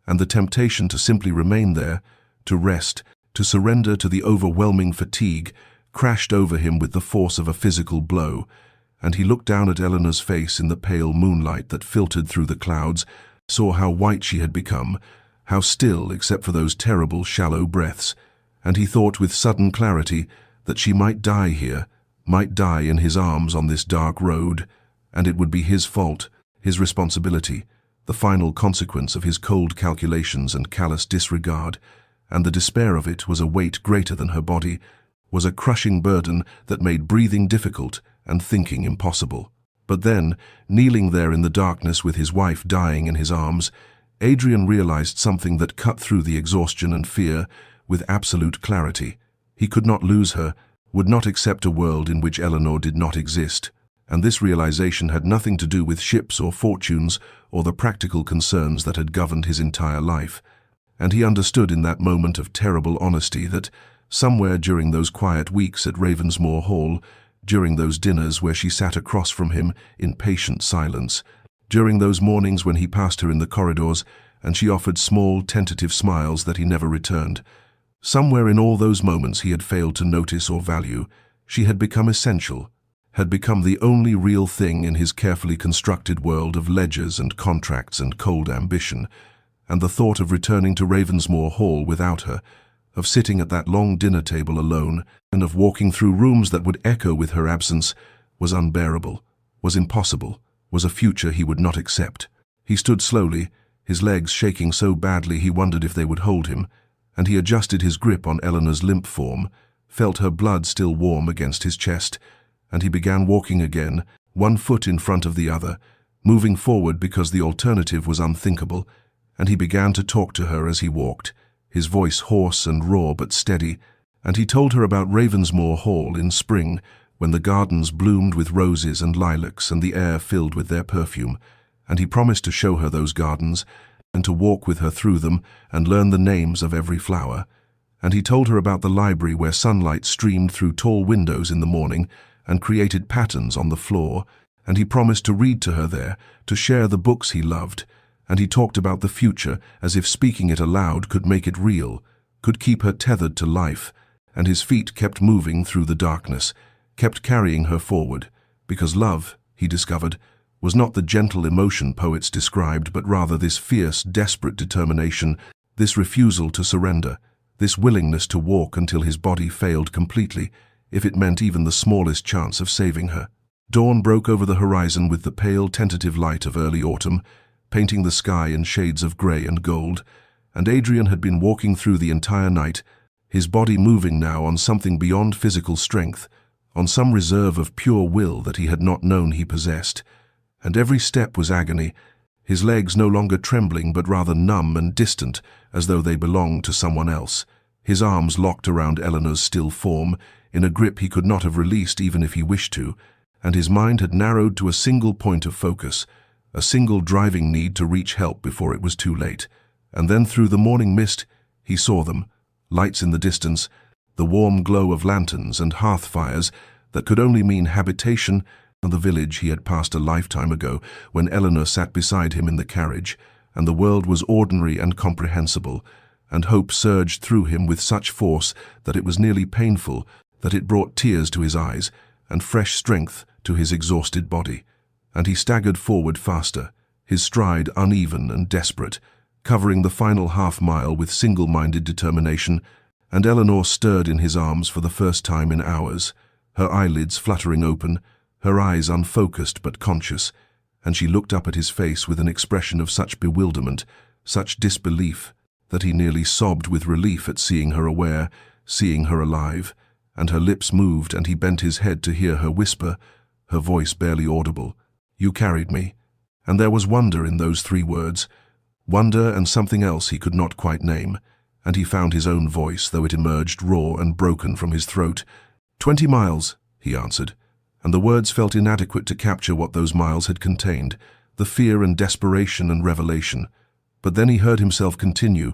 and the temptation to simply remain there, to rest, to surrender to the overwhelming fatigue, crashed over him with the force of a physical blow, and he looked down at Eleanor's face in the pale moonlight that filtered through the clouds, saw how white she had become, how still except for those terrible shallow breaths, and he thought with sudden clarity that she might die here, might die in his arms on this dark road, and it would be his fault, his responsibility, the final consequence of his cold calculations and callous disregard, and the despair of it was a weight greater than her body, was a crushing burden that made breathing difficult and thinking impossible. But then, kneeling there in the darkness with his wife dying in his arms, Adrian realized something that cut through the exhaustion and fear with absolute clarity. He could not lose her, would not accept a world in which Eleanor did not exist, and this realization had nothing to do with ships or fortunes or the practical concerns that had governed his entire life. And he understood in that moment of terrible honesty that, somewhere during those quiet weeks at Ravensmoor Hall, during those dinners where she sat across from him in patient silence, during those mornings when he passed her in the corridors and she offered small, tentative smiles that he never returned, somewhere in all those moments he had failed to notice or value, she had become essential, had become the only real thing in his carefully constructed world of ledgers and contracts and cold ambition, and the thought of returning to Ravensmoor Hall without her, of sitting at that long dinner table alone, and of walking through rooms that would echo with her absence, was unbearable, was impossible, was a future he would not accept. He stood slowly, his legs shaking so badly he wondered if they would hold him, and he adjusted his grip on Eleanor's limp form, felt her blood still warm against his chest, and he began walking again, one foot in front of the other, moving forward because the alternative was unthinkable, and he began to talk to her as he walked, his voice hoarse and raw but steady, and he told her about Ravensmoor Hall in spring, when the gardens bloomed with roses and lilacs and the air filled with their perfume, and he promised to show her those gardens, and to walk with her through them and learn the names of every flower. And he told her about the library where sunlight streamed through tall windows in the morning and created patterns on the floor, and he promised to read to her there, to share the books he loved, and he talked about the future as if speaking it aloud could make it real, could keep her tethered to life, and his feet kept moving through the darkness, kept carrying her forward, because love, he discovered, was not the gentle emotion poets described, but rather this fierce, desperate determination, this refusal to surrender, this willingness to walk until his body failed completely, if it meant even the smallest chance of saving her. Dawn broke over the horizon with the pale, tentative light of early autumn, painting the sky in shades of grey and gold, and Adrian had been walking through the entire night, his body moving now on something beyond physical strength, on some reserve of pure will that he had not known he possessed, and every step was agony, his legs no longer trembling but rather numb and distant, as though they belonged to someone else, his arms locked around Eleanor's still form, in a grip he could not have released even if he wished to, and his mind had narrowed to a single point of focus, a single driving need to reach help before it was too late. And then through the morning mist, he saw them, lights in the distance, the warm glow of lanterns and hearth fires that could only mean habitation, and the village he had passed a lifetime ago when Eleanor sat beside him in the carriage, and the world was ordinary and comprehensible, and hope surged through him with such force that it was nearly painful, that it brought tears to his eyes and fresh strength to his exhausted body. And he staggered forward faster, his stride uneven and desperate, covering the final half-mile with single-minded determination, and Eleanor stirred in his arms for the first time in hours, her eyelids fluttering open, her eyes unfocused but conscious, and she looked up at his face with an expression of such bewilderment, such disbelief, that he nearly sobbed with relief at seeing her aware, seeing her alive, and her lips moved and he bent his head to hear her whisper, her voice barely audible, "You carried me." And there was wonder in those 3 words, wonder and something else he could not quite name, and he found his own voice, though it emerged raw and broken from his throat. 20 miles, he answered, and the words felt inadequate to capture what those miles had contained, the fear and desperation and revelation. But then he heard himself continue,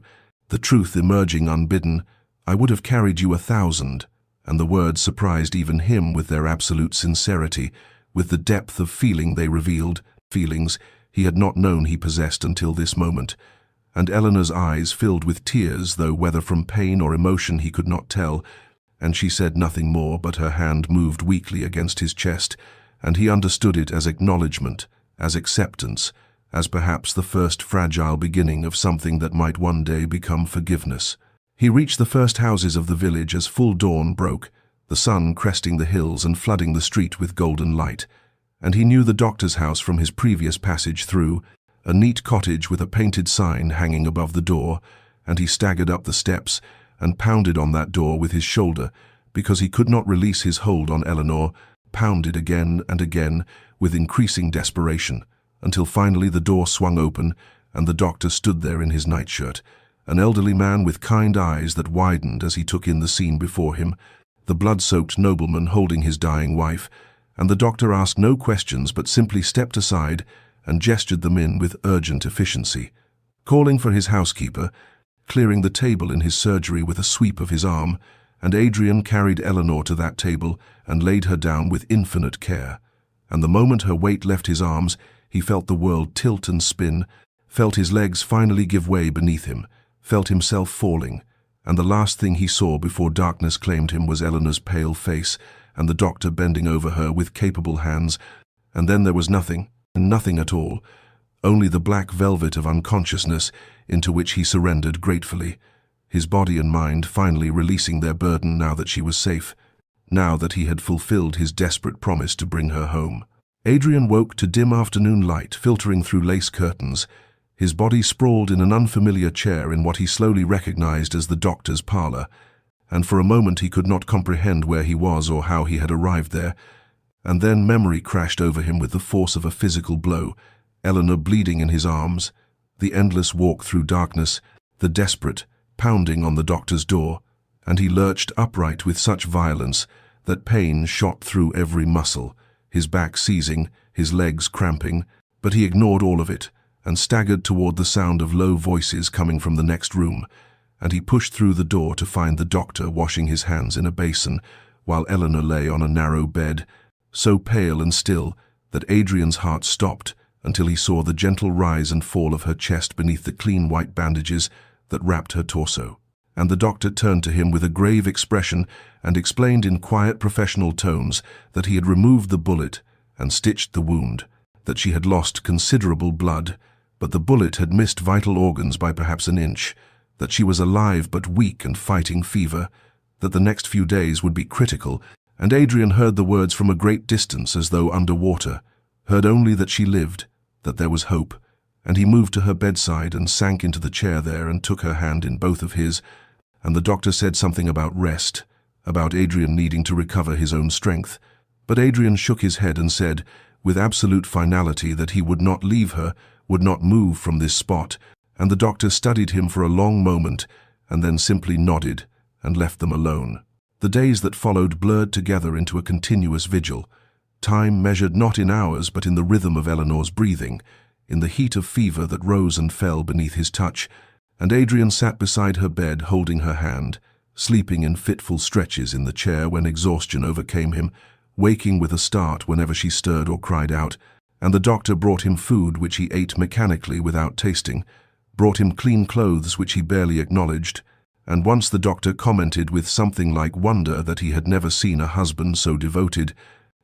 the truth emerging unbidden, "I would have carried you 1,000, and the words surprised even him with their absolute sincerity, with the depth of feeling they revealed, feelings he had not known he possessed until this moment. And Eleanor's eyes filled with tears, though whether from pain or emotion he could not tell, and she said nothing more, but her hand moved weakly against his chest, and he understood it as acknowledgement, as acceptance, as perhaps the first fragile beginning of something that might one day become forgiveness. He reached the first houses of the village as full dawn broke, the sun cresting the hills and flooding the street with golden light, and he knew the doctor's house from his previous passage through, a neat cottage with a painted sign hanging above the door, and he staggered up the steps and pounded on that door with his shoulder, because he could not release his hold on Eleanor, pounded again and again with increasing desperation, until finally the door swung open and the doctor stood there in his nightshirt, an elderly man with kind eyes that widened as he took in the scene before him, the blood-soaked nobleman holding his dying wife, and the doctor asked no questions but simply stepped aside and gestured them in with urgent efficiency, calling for his housekeeper, clearing the table in his surgery with a sweep of his arm, and Adrian carried Eleanor to that table and laid her down with infinite care. And the moment her weight left his arms, he felt the world tilt and spin, felt his legs finally give way beneath him, felt himself falling, and the last thing he saw before darkness claimed him was Eleanor's pale face and the doctor bending over her with capable hands, and then there was nothing, and nothing at all, only the black velvet of unconsciousness into which he surrendered gratefully, his body and mind finally releasing their burden now that she was safe, now that he had fulfilled his desperate promise to bring her home. Adrian woke to dim afternoon light filtering through lace curtains, his body sprawled in an unfamiliar chair in what he slowly recognized as the doctor's parlor, and for a moment he could not comprehend where he was or how he had arrived there, and then memory crashed over him with the force of a physical blow, Eleanor bleeding in his arms, the endless walk through darkness, the desperate pounding on the doctor's door, and he lurched upright with such violence that pain shot through every muscle, his back seizing, his legs cramping, but he ignored all of it and staggered toward the sound of low voices coming from the next room, and he pushed through the door to find the doctor washing his hands in a basin, while Eleanor lay on a narrow bed, so pale and still that Adrian's heart stopped until he saw the gentle rise and fall of her chest beneath the clean white bandages that wrapped her torso. And the doctor turned to him with a grave expression and explained in quiet professional tones that he had removed the bullet and stitched the wound, that she had lost considerable blood, but the bullet had missed vital organs by perhaps an inch, that she was alive but weak and fighting fever, that the next few days would be critical, and Adrian heard the words from a great distance as though underwater, heard only that she lived, that there was hope, and he moved to her bedside and sank into the chair there and took her hand in both of his, and the doctor said something about rest, about Adrian needing to recover his own strength, but Adrian shook his head and said, with absolute finality, that he would not leave her, would not move from this spot, and the doctor studied him for a long moment and then simply nodded and left them alone. The days that followed blurred together into a continuous vigil, time measured not in hours but in the rhythm of Eleanor's breathing, in the heat of fever that rose and fell beneath his touch, and Adrian sat beside her bed holding her hand, sleeping in fitful stretches in the chair when exhaustion overcame him, waking with a start whenever she stirred or cried out, and the doctor brought him food which he ate mechanically without tasting, brought him clean clothes which he barely acknowledged, and once the doctor commented with something like wonder that he had never seen a husband so devoted,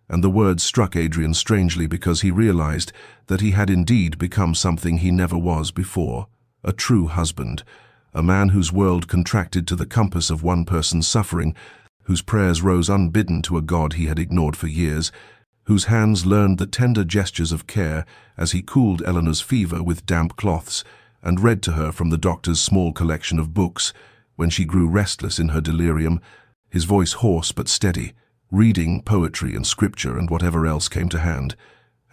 and the words struck Adrian strangely because he realized that he had indeed become something he never was before, a true husband, a man whose world contracted to the compass of one person's suffering, whose prayers rose unbidden to a God he had ignored for years, whose hands learned the tender gestures of care as he cooled Eleanor's fever with damp cloths and read to her from the doctor's small collection of books when she grew restless in her delirium, his voice hoarse but steady, reading poetry and scripture and whatever else came to hand,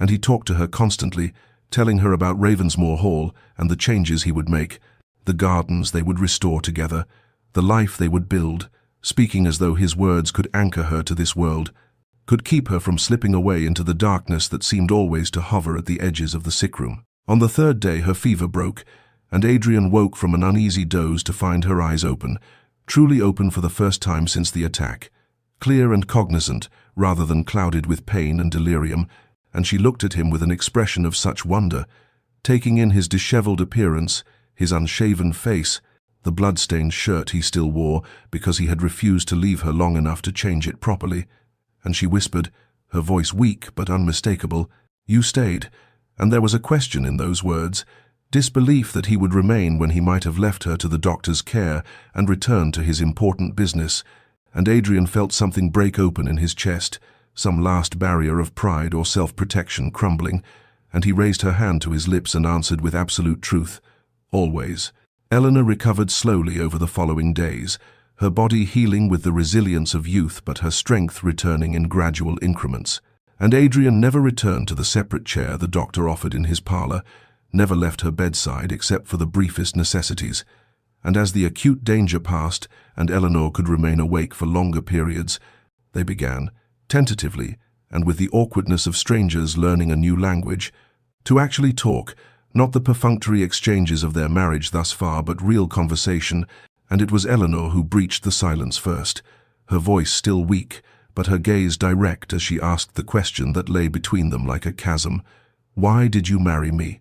and he talked to her constantly, telling her about Ravensmoor Hall and the changes he would make, the gardens they would restore together, the life they would build, speaking as though his words could anchor her to this world, could keep her from slipping away into the darkness that seemed always to hover at the edges of the sick room. On the third day her fever broke, and Adrian woke from an uneasy doze to find her eyes open, truly open for the first time since the attack, clear and cognizant rather than clouded with pain and delirium, and she looked at him with an expression of such wonder, taking in his disheveled appearance, his unshaven face, the blood-stained shirt he still wore because he had refused to leave her long enough to change it properly, and she whispered, her voice weak but unmistakable, "You stayed," and there was a question in those words, disbelief that he would remain when he might have left her to the doctor's care and returned to his important business, and Adrian felt something break open in his chest, some last barrier of pride or self-protection crumbling, and he raised her hand to his lips and answered with absolute truth, "Always." Eleanor recovered slowly over the following days, her body healing with the resilience of youth but her strength returning in gradual increments. And Adrian never returned to the separate chair the doctor offered in his parlour, never left her bedside except for the briefest necessities. And as the acute danger passed and Eleanor could remain awake for longer periods, they began, tentatively, and with the awkwardness of strangers learning a new language, to actually talk, not the perfunctory exchanges of their marriage thus far, but real conversation, and it was Eleanor who breached the silence first, her voice still weak, but her gaze direct as she asked the question that lay between them like a chasm. "Why did you marry me?"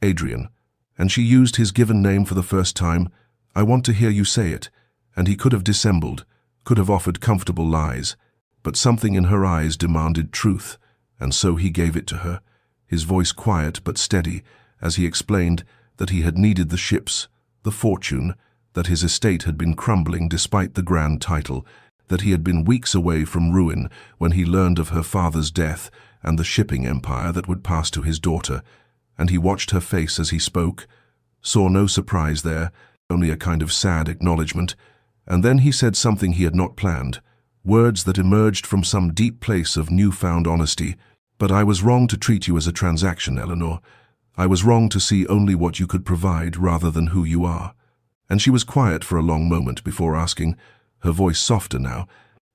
"Adrian." And she used his given name for the first time. "I want to hear you say it." And he could have dissembled, could have offered comfortable lies, but something in her eyes demanded truth, and so he gave it to her, his voice quiet but steady, as he explained that he had needed the ships, the fortune, that his estate had been crumbling despite the grand title, that he had been weeks away from ruin when he learned of her father's death and the shipping empire that would pass to his daughter, and he watched her face as he spoke, saw no surprise there, only a kind of sad acknowledgement, and then he said something he had not planned, words that emerged from some deep place of newfound honesty. "But I was wrong to treat you as a transaction, Eleanor. I was wrong to see only what you could provide rather than who you are." And she was quiet for a long moment before asking, her voice softer now,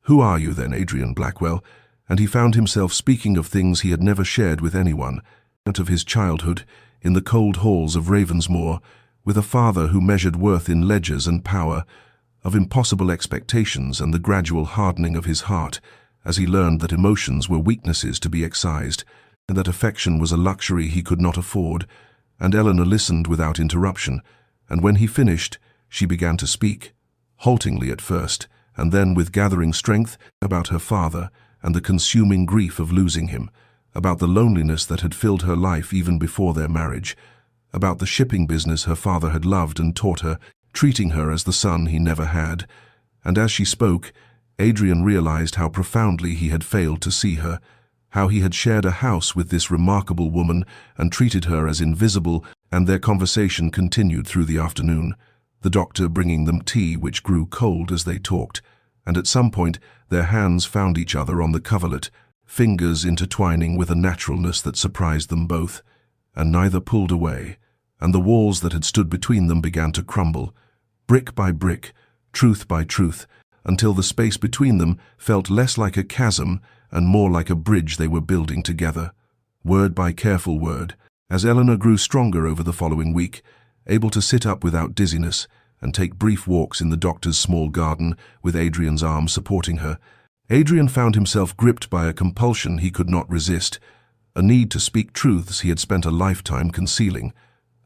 "Who are you then, Adrian Blackwell?" And he found himself speaking of things he had never shared with anyone, out of his childhood, in the cold halls of Ravensmoor, with a father who measured worth in ledgers and power, of impossible expectations and the gradual hardening of his heart, as he learned that emotions were weaknesses to be excised, and that affection was a luxury he could not afford. And Eleanor listened without interruption, and when he finished, she began to speak, haltingly at first, and then with gathering strength, about her father and the consuming grief of losing him, about the loneliness that had filled her life even before their marriage, about the shipping business her father had loved and taught her, treating her as the son he never had. And as she spoke, Adrian realized how profoundly he had failed to see her, how he had shared a house with this remarkable woman and treated her as invisible, and their conversation continued through the afternoon, the doctor bringing them tea which grew cold as they talked, and at some point their hands found each other on the coverlet, fingers intertwining with a naturalness that surprised them both, and neither pulled away, and the walls that had stood between them began to crumble, brick by brick, truth by truth, until the space between them felt less like a chasm and more like a bridge they were building together, word by careful word, as Eleanor grew stronger over the following week, able to sit up without dizziness and take brief walks in the doctor's small garden with Adrian's arm supporting her. Adrian found himself gripped by a compulsion he could not resist, a need to speak truths he had spent a lifetime concealing,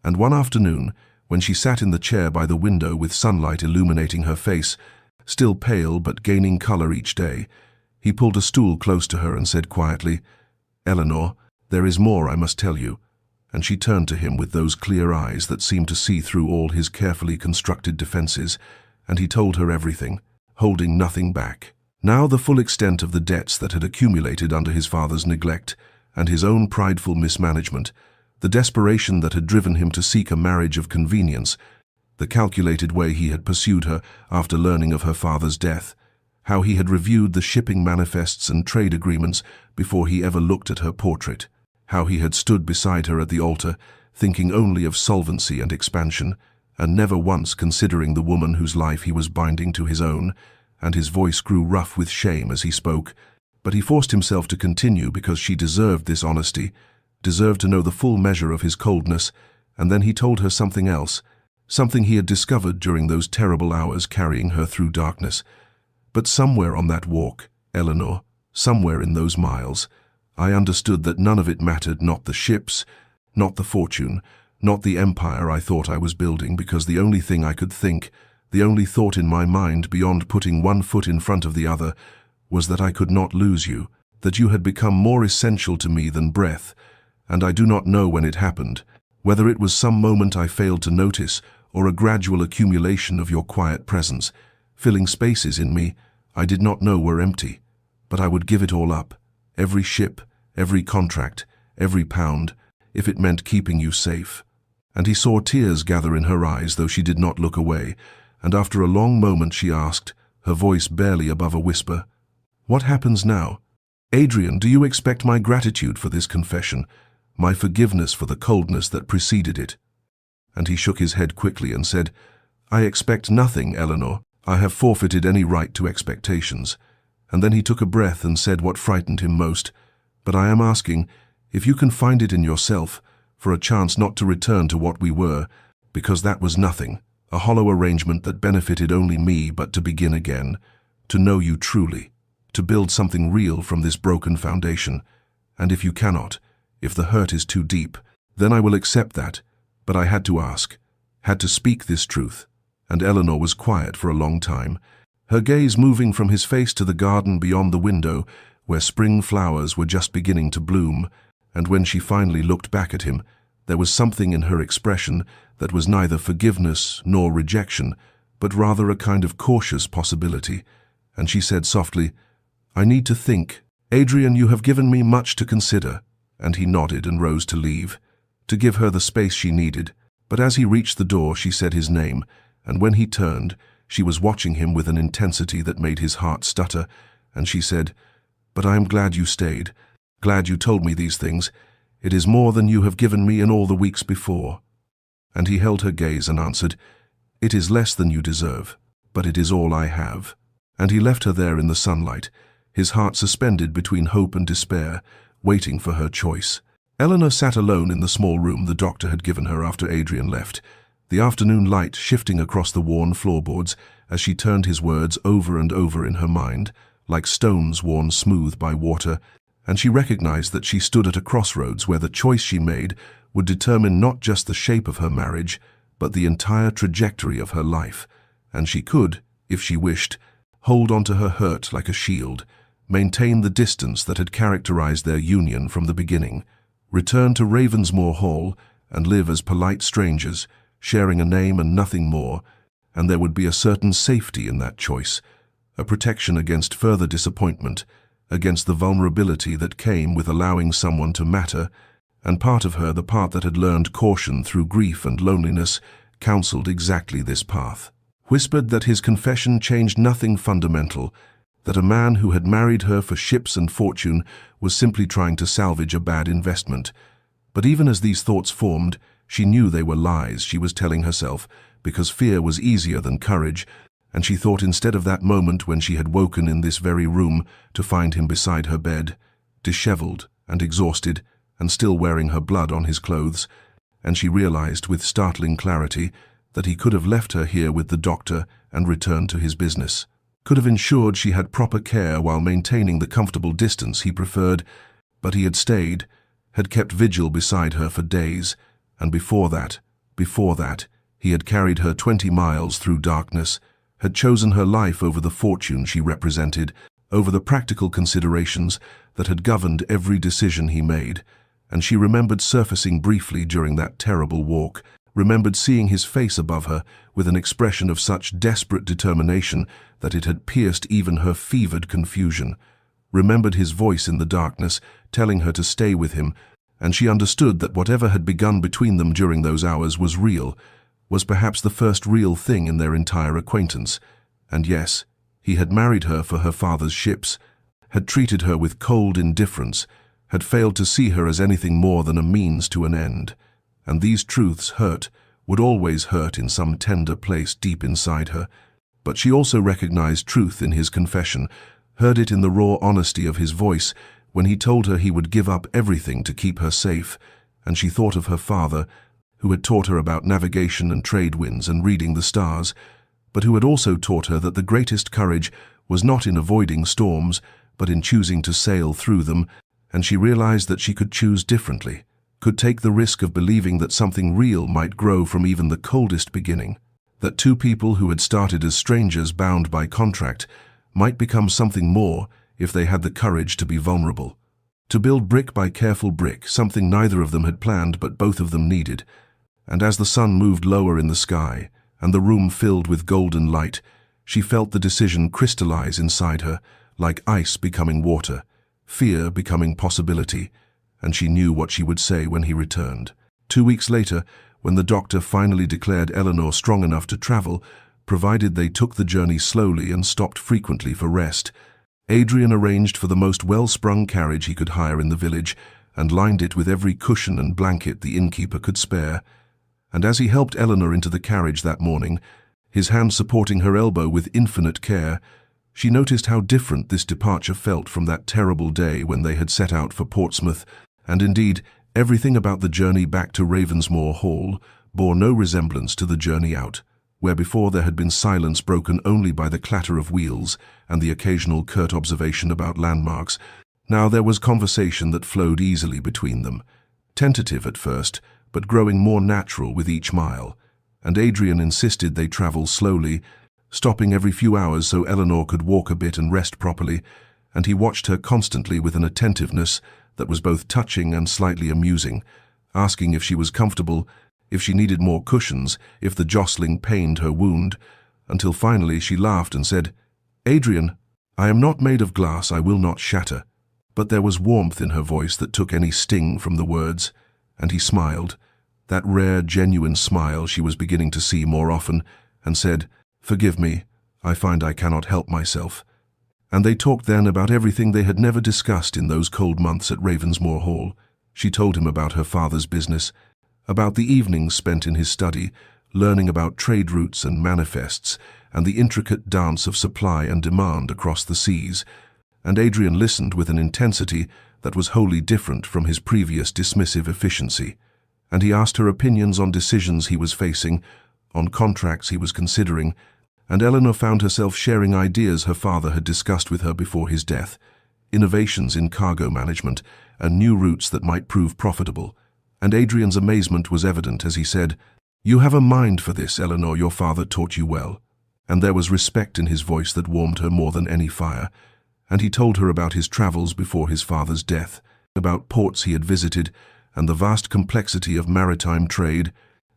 and one afternoon, when she sat in the chair by the window with sunlight illuminating her face, still pale but gaining color each day, he pulled a stool close to her and said quietly, "Eleanor, there is more I must tell you." And she turned to him with those clear eyes that seemed to see through all his carefully constructed defenses, and he told her everything, holding nothing back. Now the full extent of the debts that had accumulated under his father's neglect and his own prideful mismanagement, the desperation that had driven him to seek a marriage of convenience, the calculated way he had pursued her after learning of her father's death, how he had reviewed the shipping manifests and trade agreements before he ever looked at her portrait, how he had stood beside her at the altar, thinking only of solvency and expansion, and never once considering the woman whose life he was binding to his own, and his voice grew rough with shame as he spoke. But he forced himself to continue because she deserved this honesty, deserved to know the full measure of his coldness, and then he told her something else, something he had discovered during those terrible hours carrying her through darkness. But somewhere on that walk, Eleanor, somewhere in those miles, I understood that none of it mattered, not the ships, not the fortune, not the empire I thought I was building, because the only thing I could think, the only thought in my mind beyond putting one foot in front of the other, was that I could not lose you, that you had become more essential to me than breath, and I do not know when it happened, whether it was some moment I failed to notice or a gradual accumulation of your quiet presence, filling spaces in me I did not know were empty. But I would give it all up, every ship, every contract, every pound, if it meant keeping you safe. And he saw tears gather in her eyes, though she did not look away, and after a long moment she asked, her voice barely above a whisper, "What happens now? Adrian, do you expect my gratitude for this confession, my forgiveness for the coldness that preceded it?" And he shook his head quickly and said, "I expect nothing, Eleanor. I have forfeited any right to expectations." And then he took a breath and said what frightened him most, "But I am asking, if you can find it in yourself, for a chance not to return to what we were, because that was nothing, a hollow arrangement that benefited only me, but to begin again, to know you truly, to build something real from this broken foundation. And if you cannot, if the hurt is too deep, then I will accept that. But I had to ask, had to speak this truth." And Eleanor was quiet for a long time, her gaze moving from his face to the garden beyond the window, where spring flowers were just beginning to bloom, and when she finally looked back at him, there was something in her expression that was neither forgiveness nor rejection, but rather a kind of cautious possibility, and she said softly, "I need to think. Adrian, you have given me much to consider." And he nodded and rose to leave, to give her the space she needed. But as he reached the door, she said his name, and when he turned, she was watching him with an intensity that made his heart stutter, and she said, "But I am glad you stayed, glad you told me these things. It is more than you have given me in all the weeks before." And he held her gaze and answered, "It is less than you deserve, but it is all I have." And he left her there in the sunlight, his heart suspended between hope and despair, waiting for her choice. Eleanor sat alone in the small room the doctor had given her after Adrian left, the afternoon light shifting across the worn floorboards as she turned his words over and over in her mind, like stones worn smooth by water, and she recognized that she stood at a crossroads where the choice she made would determine not just the shape of her marriage, but the entire trajectory of her life, and she could, if she wished, hold on to her hurt like a shield, maintain the distance that had characterized their union from the beginning, return to Ravensmoor Hall and live as polite strangers, sharing a name and nothing more, and there would be a certain safety in that choice, a protection against further disappointment, against the vulnerability that came with allowing someone to matter, and part of her, the part that had learned caution through grief and loneliness, counseled exactly this path, whispered that his confession changed nothing fundamental, that a man who had married her for ships and fortune was simply trying to salvage a bad investment. But even as these thoughts formed, she knew they were lies she was telling herself, because fear was easier than courage, and she thought instead of that moment when she had woken in this very room to find him beside her bed, disheveled and exhausted, and still wearing her blood on his clothes, and she realized with startling clarity that he could have left her here with the doctor and returned to his business, could have ensured she had proper care while maintaining the comfortable distance he preferred, but he had stayed, had kept vigil beside her for days, and before that, he had carried her 20 miles through darkness, had chosen her life over the fortune she represented, over the practical considerations that had governed every decision he made, and she remembered surfacing briefly during that terrible walk, remembered seeing his face above her with an expression of such desperate determination that it had pierced even her fevered confusion, remembered his voice in the darkness telling her to stay with him, and she understood that whatever had begun between them during those hours was real, was perhaps the first real thing in their entire acquaintance. And yes, he had married her for her father's ships, had treated her with cold indifference, had failed to see her as anything more than a means to an end. And these truths hurt, would always hurt in some tender place deep inside her. But she also recognized truth in his confession, heard it in the raw honesty of his voice when he told her he would give up everything to keep her safe, and she thought of her father, who had taught her about navigation and trade winds and reading the stars, but who had also taught her that the greatest courage was not in avoiding storms, but in choosing to sail through them, and she realized that she could choose differently, could take the risk of believing that something real might grow from even the coldest beginning, that two people who had started as strangers bound by contract might become something more if they had the courage to be vulnerable. To build brick by careful brick, something neither of them had planned but both of them needed. And as the sun moved lower in the sky, and the room filled with golden light, she felt the decision crystallize inside her, like ice becoming water, fear becoming possibility, and she knew what she would say when he returned. 2 weeks later, when the doctor finally declared Eleanor strong enough to travel, provided they took the journey slowly and stopped frequently for rest, Adrian arranged for the most well-sprung carriage he could hire in the village and lined it with every cushion and blanket the innkeeper could spare. And as he helped Eleanor into the carriage that morning, his hand supporting her elbow with infinite care, she noticed how different this departure felt from that terrible day when they had set out for Portsmouth, and indeed, everything about the journey back to Ravensmoor Hall bore no resemblance to the journey out, where before there had been silence broken only by the clatter of wheels and the occasional curt observation about landmarks. Now there was conversation that flowed easily between them, tentative at first, but growing more natural with each mile, and Adrian insisted they travel slowly, stopping every few hours so Eleanor could walk a bit and rest properly, and he watched her constantly with an attentiveness that was both touching and slightly amusing, asking if she was comfortable, if she needed more cushions, if the jostling pained her wound, until finally she laughed and said, "Adrian, I am not made of glass, I will not shatter." But there was warmth in her voice that took any sting from the words, and he smiled, that rare, genuine smile she was beginning to see more often, and said, "Forgive me, I find I cannot help myself." And they talked then about everything they had never discussed in those cold months at Ravensmoor Hall. She told him about her father's business, about the evenings spent in his study, learning about trade routes and manifests, and the intricate dance of supply and demand across the seas, and Adrian listened with an intensity that was wholly different from his previous dismissive efficiency, and he asked her opinions on decisions he was facing, on contracts he was considering, and Eleanor found herself sharing ideas her father had discussed with her before his death, innovations in cargo management, and new routes that might prove profitable. And Adrian's amazement was evident as he said, "You have a mind for this, Eleanor, your father taught you well." And there was respect in his voice that warmed her more than any fire, and he told her about his travels before his father's death, about ports he had visited, and the vast complexity of maritime trade,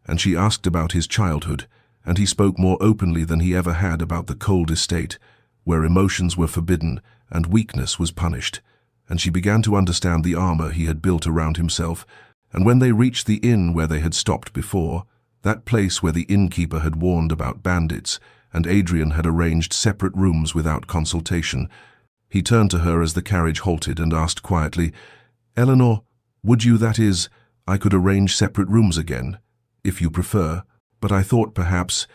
and she asked about his childhood, and he spoke more openly than he ever had about the cold estate, where emotions were forbidden and weakness was punished, and she began to understand the armor he had built around himself. And when they reached the inn where they had stopped before, that place where the innkeeper had warned about bandits, and Adrian had arranged separate rooms without consultation, he turned to her as the carriage halted and asked quietly, "Eleanor, would you, that is, I could arrange separate rooms again, if you prefer, but I thought perhaps,"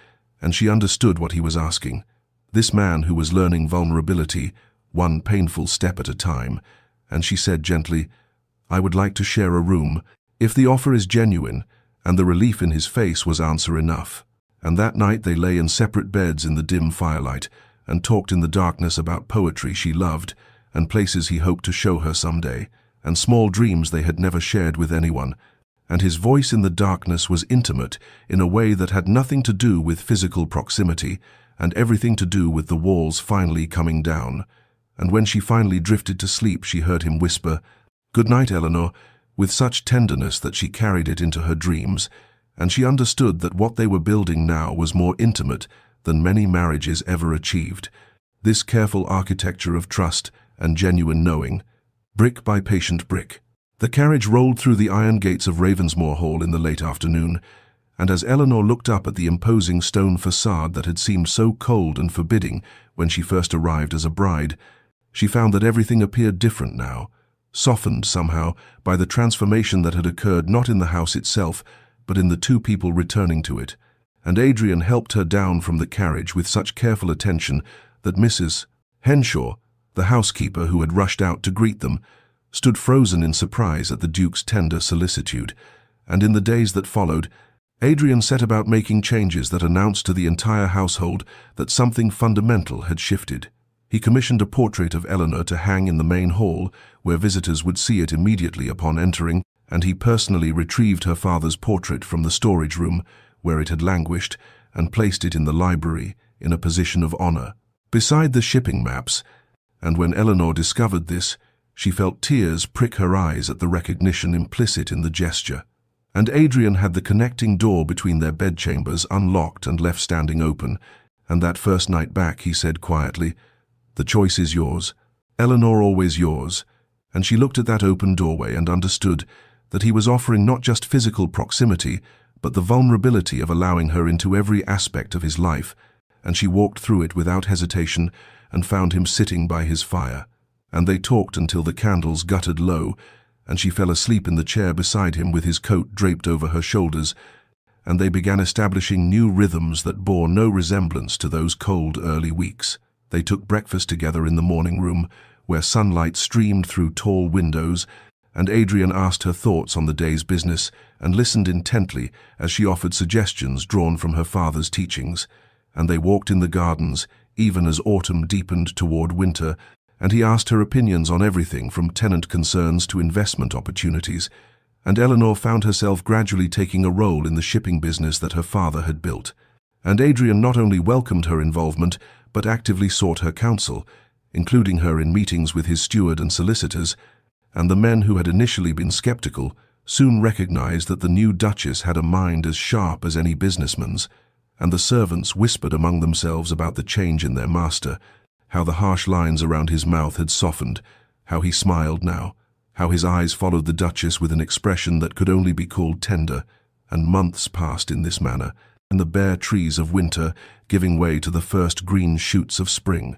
and she understood what he was asking. This man who was learning vulnerability, one painful step at a time, and she said gently, "I would like to share a room, if the offer is genuine," and the relief in his face was answer enough. And that night they lay in separate beds in the dim firelight, and talked in the darkness about poetry she loved, and places he hoped to show her someday, and small dreams they had never shared with anyone. And his voice in the darkness was intimate in a way that had nothing to do with physical proximity, and everything to do with the walls finally coming down. And when she finally drifted to sleep, she heard him whisper, "Good night, Eleanor," with such tenderness that she carried it into her dreams, and she understood that what they were building now was more intimate than many marriages ever achieved. This careful architecture of trust and genuine knowing, brick by patient brick. The carriage rolled through the iron gates of Ravensmoor Hall in the late afternoon, and as Eleanor looked up at the imposing stone facade that had seemed so cold and forbidding when she first arrived as a bride, she found that everything appeared different now, softened somehow by the transformation that had occurred not in the house itself, but in the two people returning to it. And Adrian helped her down from the carriage with such careful attention that Mrs. Henshaw, The housekeeper, who had rushed out to greet them, stood frozen in surprise at the Duke's tender solicitude, and in the days that followed, Adrian set about making changes that announced to the entire household that something fundamental had shifted. He commissioned a portrait of Eleanor to hang in the main hall, where visitors would see it immediately upon entering, and he personally retrieved her father's portrait from the storage room, where it had languished, and placed it in the library, in a position of honor, beside the shipping maps. And when Eleanor discovered this, she felt tears prick her eyes at the recognition implicit in the gesture. And Adrian had the connecting door between their bedchambers unlocked and left standing open, and that first night back he said quietly, "The choice is yours. Eleanor, always yours." And she looked at that open doorway and understood that he was offering not just physical proximity, but the vulnerability of allowing her into every aspect of his life, and she walked through it without hesitation and found him sitting by his fire. And they talked until the candles guttered low, and she fell asleep in the chair beside him with his coat draped over her shoulders, and they began establishing new rhythms that bore no resemblance to those cold early weeks. They took breakfast together in the morning room, where sunlight streamed through tall windows, and Adrian asked her thoughts on the day's business and listened intently as she offered suggestions drawn from her father's teachings. And they walked in the gardens, even as autumn deepened toward winter, and he asked her opinions on everything from tenant concerns to investment opportunities, and Eleanor found herself gradually taking a role in the shipping business that her father had built. And Adrian not only welcomed her involvement, but actively sought her counsel, including her in meetings with his steward and solicitors, and the men who had initially been skeptical soon recognized that the new Duchess had a mind as sharp as any businessman's, and the servants whispered among themselves about the change in their master, how the harsh lines around his mouth had softened, how he smiled now, how his eyes followed the Duchess with an expression that could only be called tender, and months passed in this manner, and the bare trees of winter giving way to the first green shoots of spring.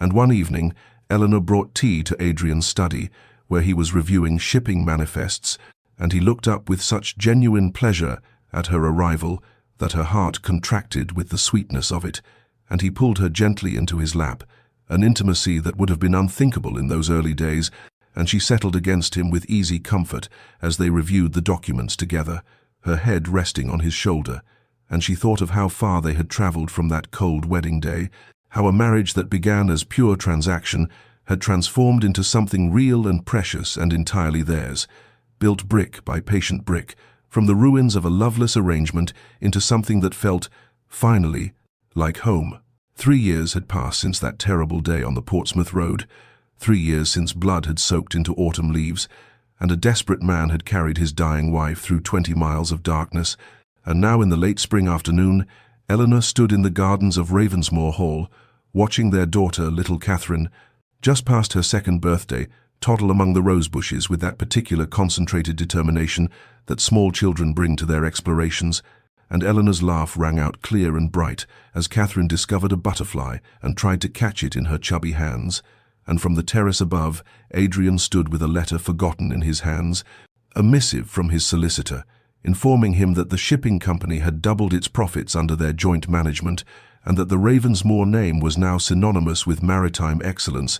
And one evening, Eleanor brought tea to Adrian's study, where he was reviewing shipping manifests, and he looked up with such genuine pleasure at her arrival that her heart contracted with the sweetness of it, and he pulled her gently into his lap, an intimacy that would have been unthinkable in those early days, and she settled against him with easy comfort as they reviewed the documents together, her head resting on his shoulder, and she thought of how far they had traveled from that cold wedding day, how a marriage that began as pure transaction had transformed into something real and precious and entirely theirs, built brick by patient brick, from the ruins of a loveless arrangement into something that felt, finally, like home. 3 years had passed since that terrible day on the Portsmouth Road, 3 years since blood had soaked into autumn leaves, and a desperate man had carried his dying wife through 20 miles of darkness, and now in the late spring afternoon, Eleanor stood in the gardens of Ravensmoor Hall, watching their daughter, little Catherine, just past her second birthday, toddle among the rose bushes with that particular concentrated determination that small children bring to their explorations, and Eleanor's laugh rang out clear and bright as Catherine discovered a butterfly and tried to catch it in her chubby hands, and from the terrace above, Adrian stood with a letter forgotten in his hands, a missive from his solicitor, informing him that the shipping company had doubled its profits under their joint management, and that the Ravensmoor name was now synonymous with maritime excellence.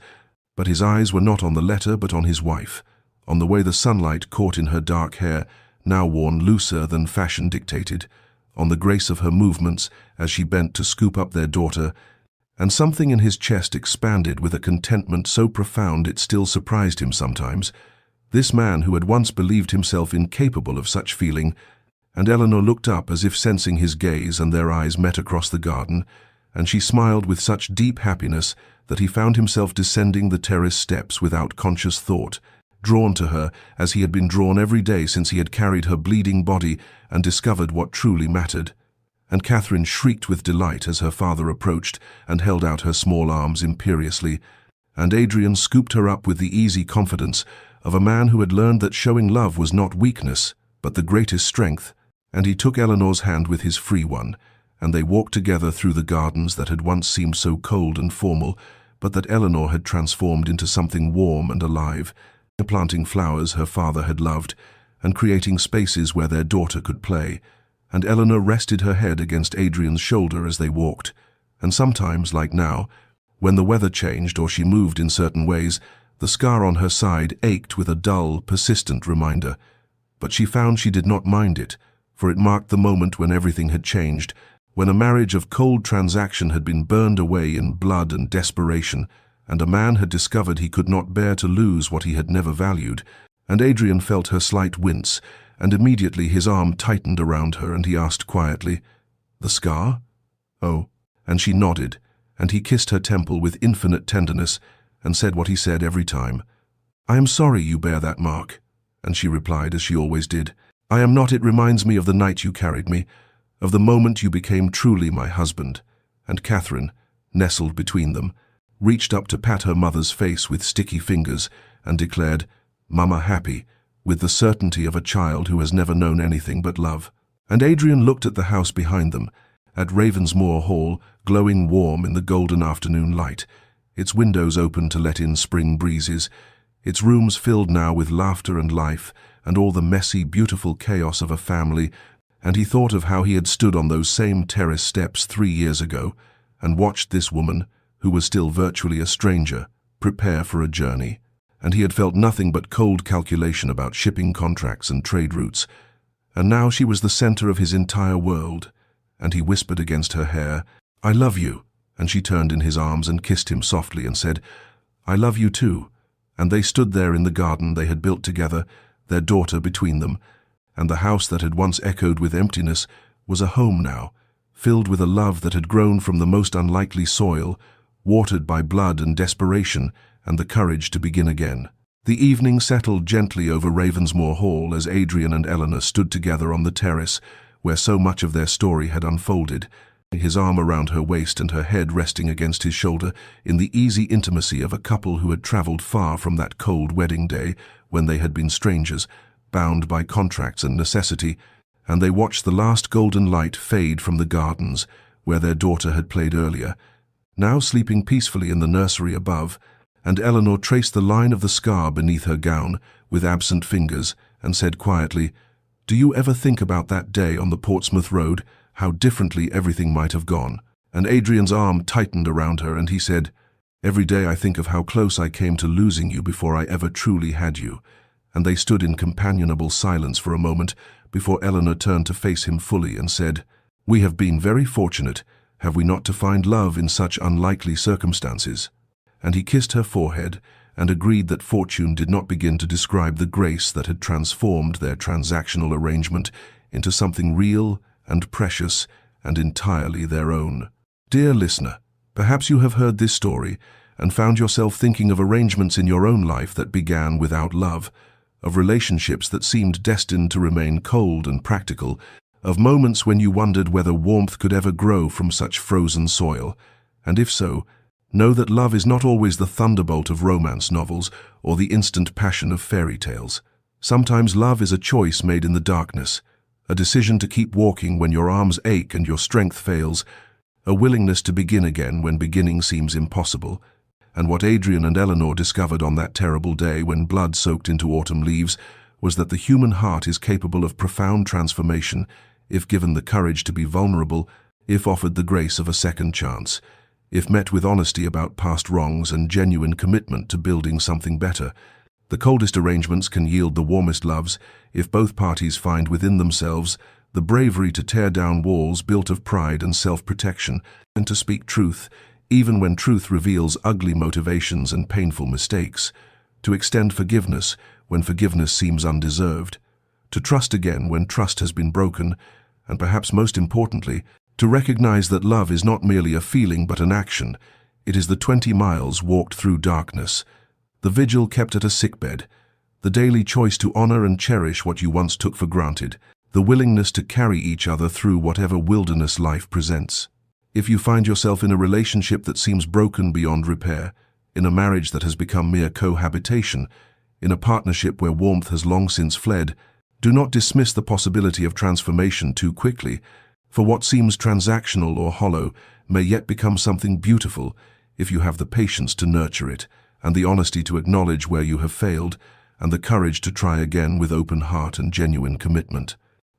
But his eyes were not on the letter but on his wife, on the way the sunlight caught in her dark hair, now worn looser than fashion dictated, on the grace of her movements as she bent to scoop up their daughter, and something in his chest expanded with a contentment so profound it still surprised him sometimes. This man who had once believed himself incapable of such feeling, and Eleanor looked up as if sensing his gaze, and their eyes met across the garden, and she smiled with such deep happiness that he found himself descending the terrace steps without conscious thought, drawn to her as he had been drawn every day since he had carried her bleeding body and discovered what truly mattered. And Catherine shrieked with delight as her father approached and held out her small arms imperiously, and Adrian scooped her up with the easy confidence of a man who had learned that showing love was not weakness, but the greatest strength, and he took Eleanor's hand with his free one, and they walked together through the gardens that had once seemed so cold and formal, but that Eleanor had transformed into something warm and alive, planting flowers her father had loved, and creating spaces where their daughter could play, and Eleanor rested her head against Adrian's shoulder as they walked, and sometimes, like now, When the weather changed or she moved in certain ways, the scar on her side ached with a dull, persistent reminder. But she found she did not mind it, for it marked the moment when everything had changed, when a marriage of cold transaction had been burned away in blood and desperation, and a man had discovered he could not bear to lose what he had never valued. And Adrian felt her slight wince, and immediately his arm tightened around her, and he asked quietly, "The scar?" "Oh." And she nodded, and he kissed her temple with infinite tenderness, and said what he said every time. "I am sorry you bear that mark." And she replied, as she always did, "I am not. It reminds me of the night you carried me, of the moment you became truly my husband." And Catherine, nestled between them, reached up to pat her mother's face with sticky fingers and declared, "Mama happy," with the certainty of a child who has never known anything but love. And Adrian looked at the house behind them, at Ravensmoor Hall, glowing warm in the golden afternoon light, its windows open to let in spring breezes, its rooms filled now with laughter and life, and all the messy, beautiful chaos of a family, and he thought of how he had stood on those same terrace steps 3 years ago, and watched this woman, who was still virtually a stranger, prepare for a journey. And he had felt nothing but cold calculation about shipping contracts and trade routes. And now she was the center of his entire world. And he whispered against her hair, "I love you." And she turned in his arms and kissed him softly and said, "I love you too." And they stood there in the garden they had built together, their daughter between them, and the house that had once echoed with emptiness was a home now, filled with a love that had grown from the most unlikely soil, watered by blood and desperation and the courage to begin again. The evening settled gently over Ravensmoor Hall as Adrian and Eleanor stood together on the terrace where so much of their story had unfolded, his arm around her waist and her head resting against his shoulder in the easy intimacy of a couple who had traveled far from that cold wedding day when they had been strangers, bound by contracts and necessity, and they watched the last golden light fade from the gardens where their daughter had played earlier, now sleeping peacefully in the nursery above, and Eleanor traced the line of the scar beneath her gown with absent fingers and said quietly, "Do you ever think about that day on the Portsmouth Road, how differently everything might have gone?" And Adrian's arm tightened around her and he said, "Every day I think of how close I came to losing you before I ever truly had you." And they stood in companionable silence for a moment before Eleanor turned to face him fully and said, "We have been very fortunate, have we not, to find love in such unlikely circumstances?" And he kissed her forehead and agreed that fortune did not begin to describe the grace that had transformed their transactional arrangement into something real and precious and entirely their own. Dear listener, perhaps you have heard this story and found yourself thinking of arrangements in your own life that began without love, of relationships that seemed destined to remain cold and practical, of moments when you wondered whether warmth could ever grow from such frozen soil. And if so, know that love is not always the thunderbolt of romance novels or the instant passion of fairy tales. Sometimes love is a choice made in the darkness, a decision to keep walking when your arms ache and your strength fails, a willingness to begin again when beginning seems impossible. And what Adrian and Eleanor discovered on that terrible day when blood soaked into autumn leaves was that the human heart is capable of profound transformation if given the courage to be vulnerable, if offered the grace of a second chance, if met with honesty about past wrongs and genuine commitment to building something better. The coldest arrangements can yield the warmest loves if both parties find within themselves the bravery to tear down walls built of pride and self-protection, and to speak truth, even when truth reveals ugly motivations and painful mistakes, to extend forgiveness when forgiveness seems undeserved, to trust again when trust has been broken, and perhaps most importantly, to recognize that love is not merely a feeling but an action. It is the 20 miles walked through darkness, the vigil kept at a sickbed, the daily choice to honor and cherish what you once took for granted, the willingness to carry each other through whatever wilderness life presents. If you find yourself in a relationship that seems broken beyond repair, in a marriage that has become mere cohabitation, in a partnership where warmth has long since fled, do not dismiss the possibility of transformation too quickly, for what seems transactional or hollow may yet become something beautiful if you have the patience to nurture it, and the honesty to acknowledge where you have failed, and the courage to try again with open heart and genuine commitment.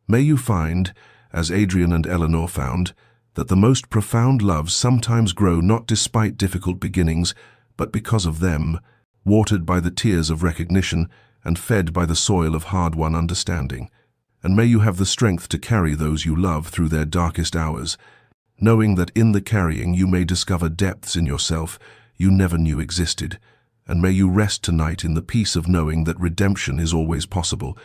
May you find, as Adrian and Eleanor found, that the most profound loves sometimes grow not despite difficult beginnings, but because of them, watered by the tears of recognition and fed by the soil of hard-won understanding. And may you have the strength to carry those you love through their darkest hours, knowing that in the carrying you may discover depths in yourself you never knew existed. And may you rest tonight in the peace of knowing that redemption is always possible,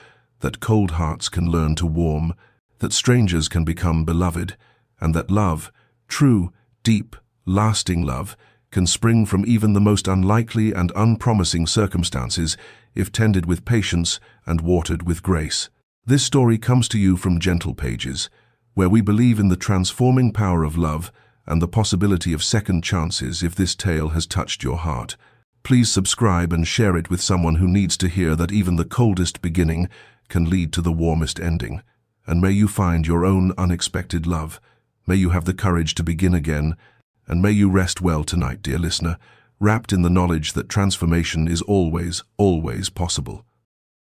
that cold hearts can learn to warm, that strangers can become beloved, and that love, true, deep, lasting love, can spring from even the most unlikely and unpromising circumstances if tended with patience and watered with grace. This story comes to you from Gentle Pages, where we believe in the transforming power of love and the possibility of second chances if this tale has touched your heart. Please subscribe and share it with someone who needs to hear that even the coldest beginning can lead to the warmest ending. And may you find your own unexpected love. May you have the courage to begin again, and may you rest well tonight, dear listener, wrapped in the knowledge that transformation is always, always possible.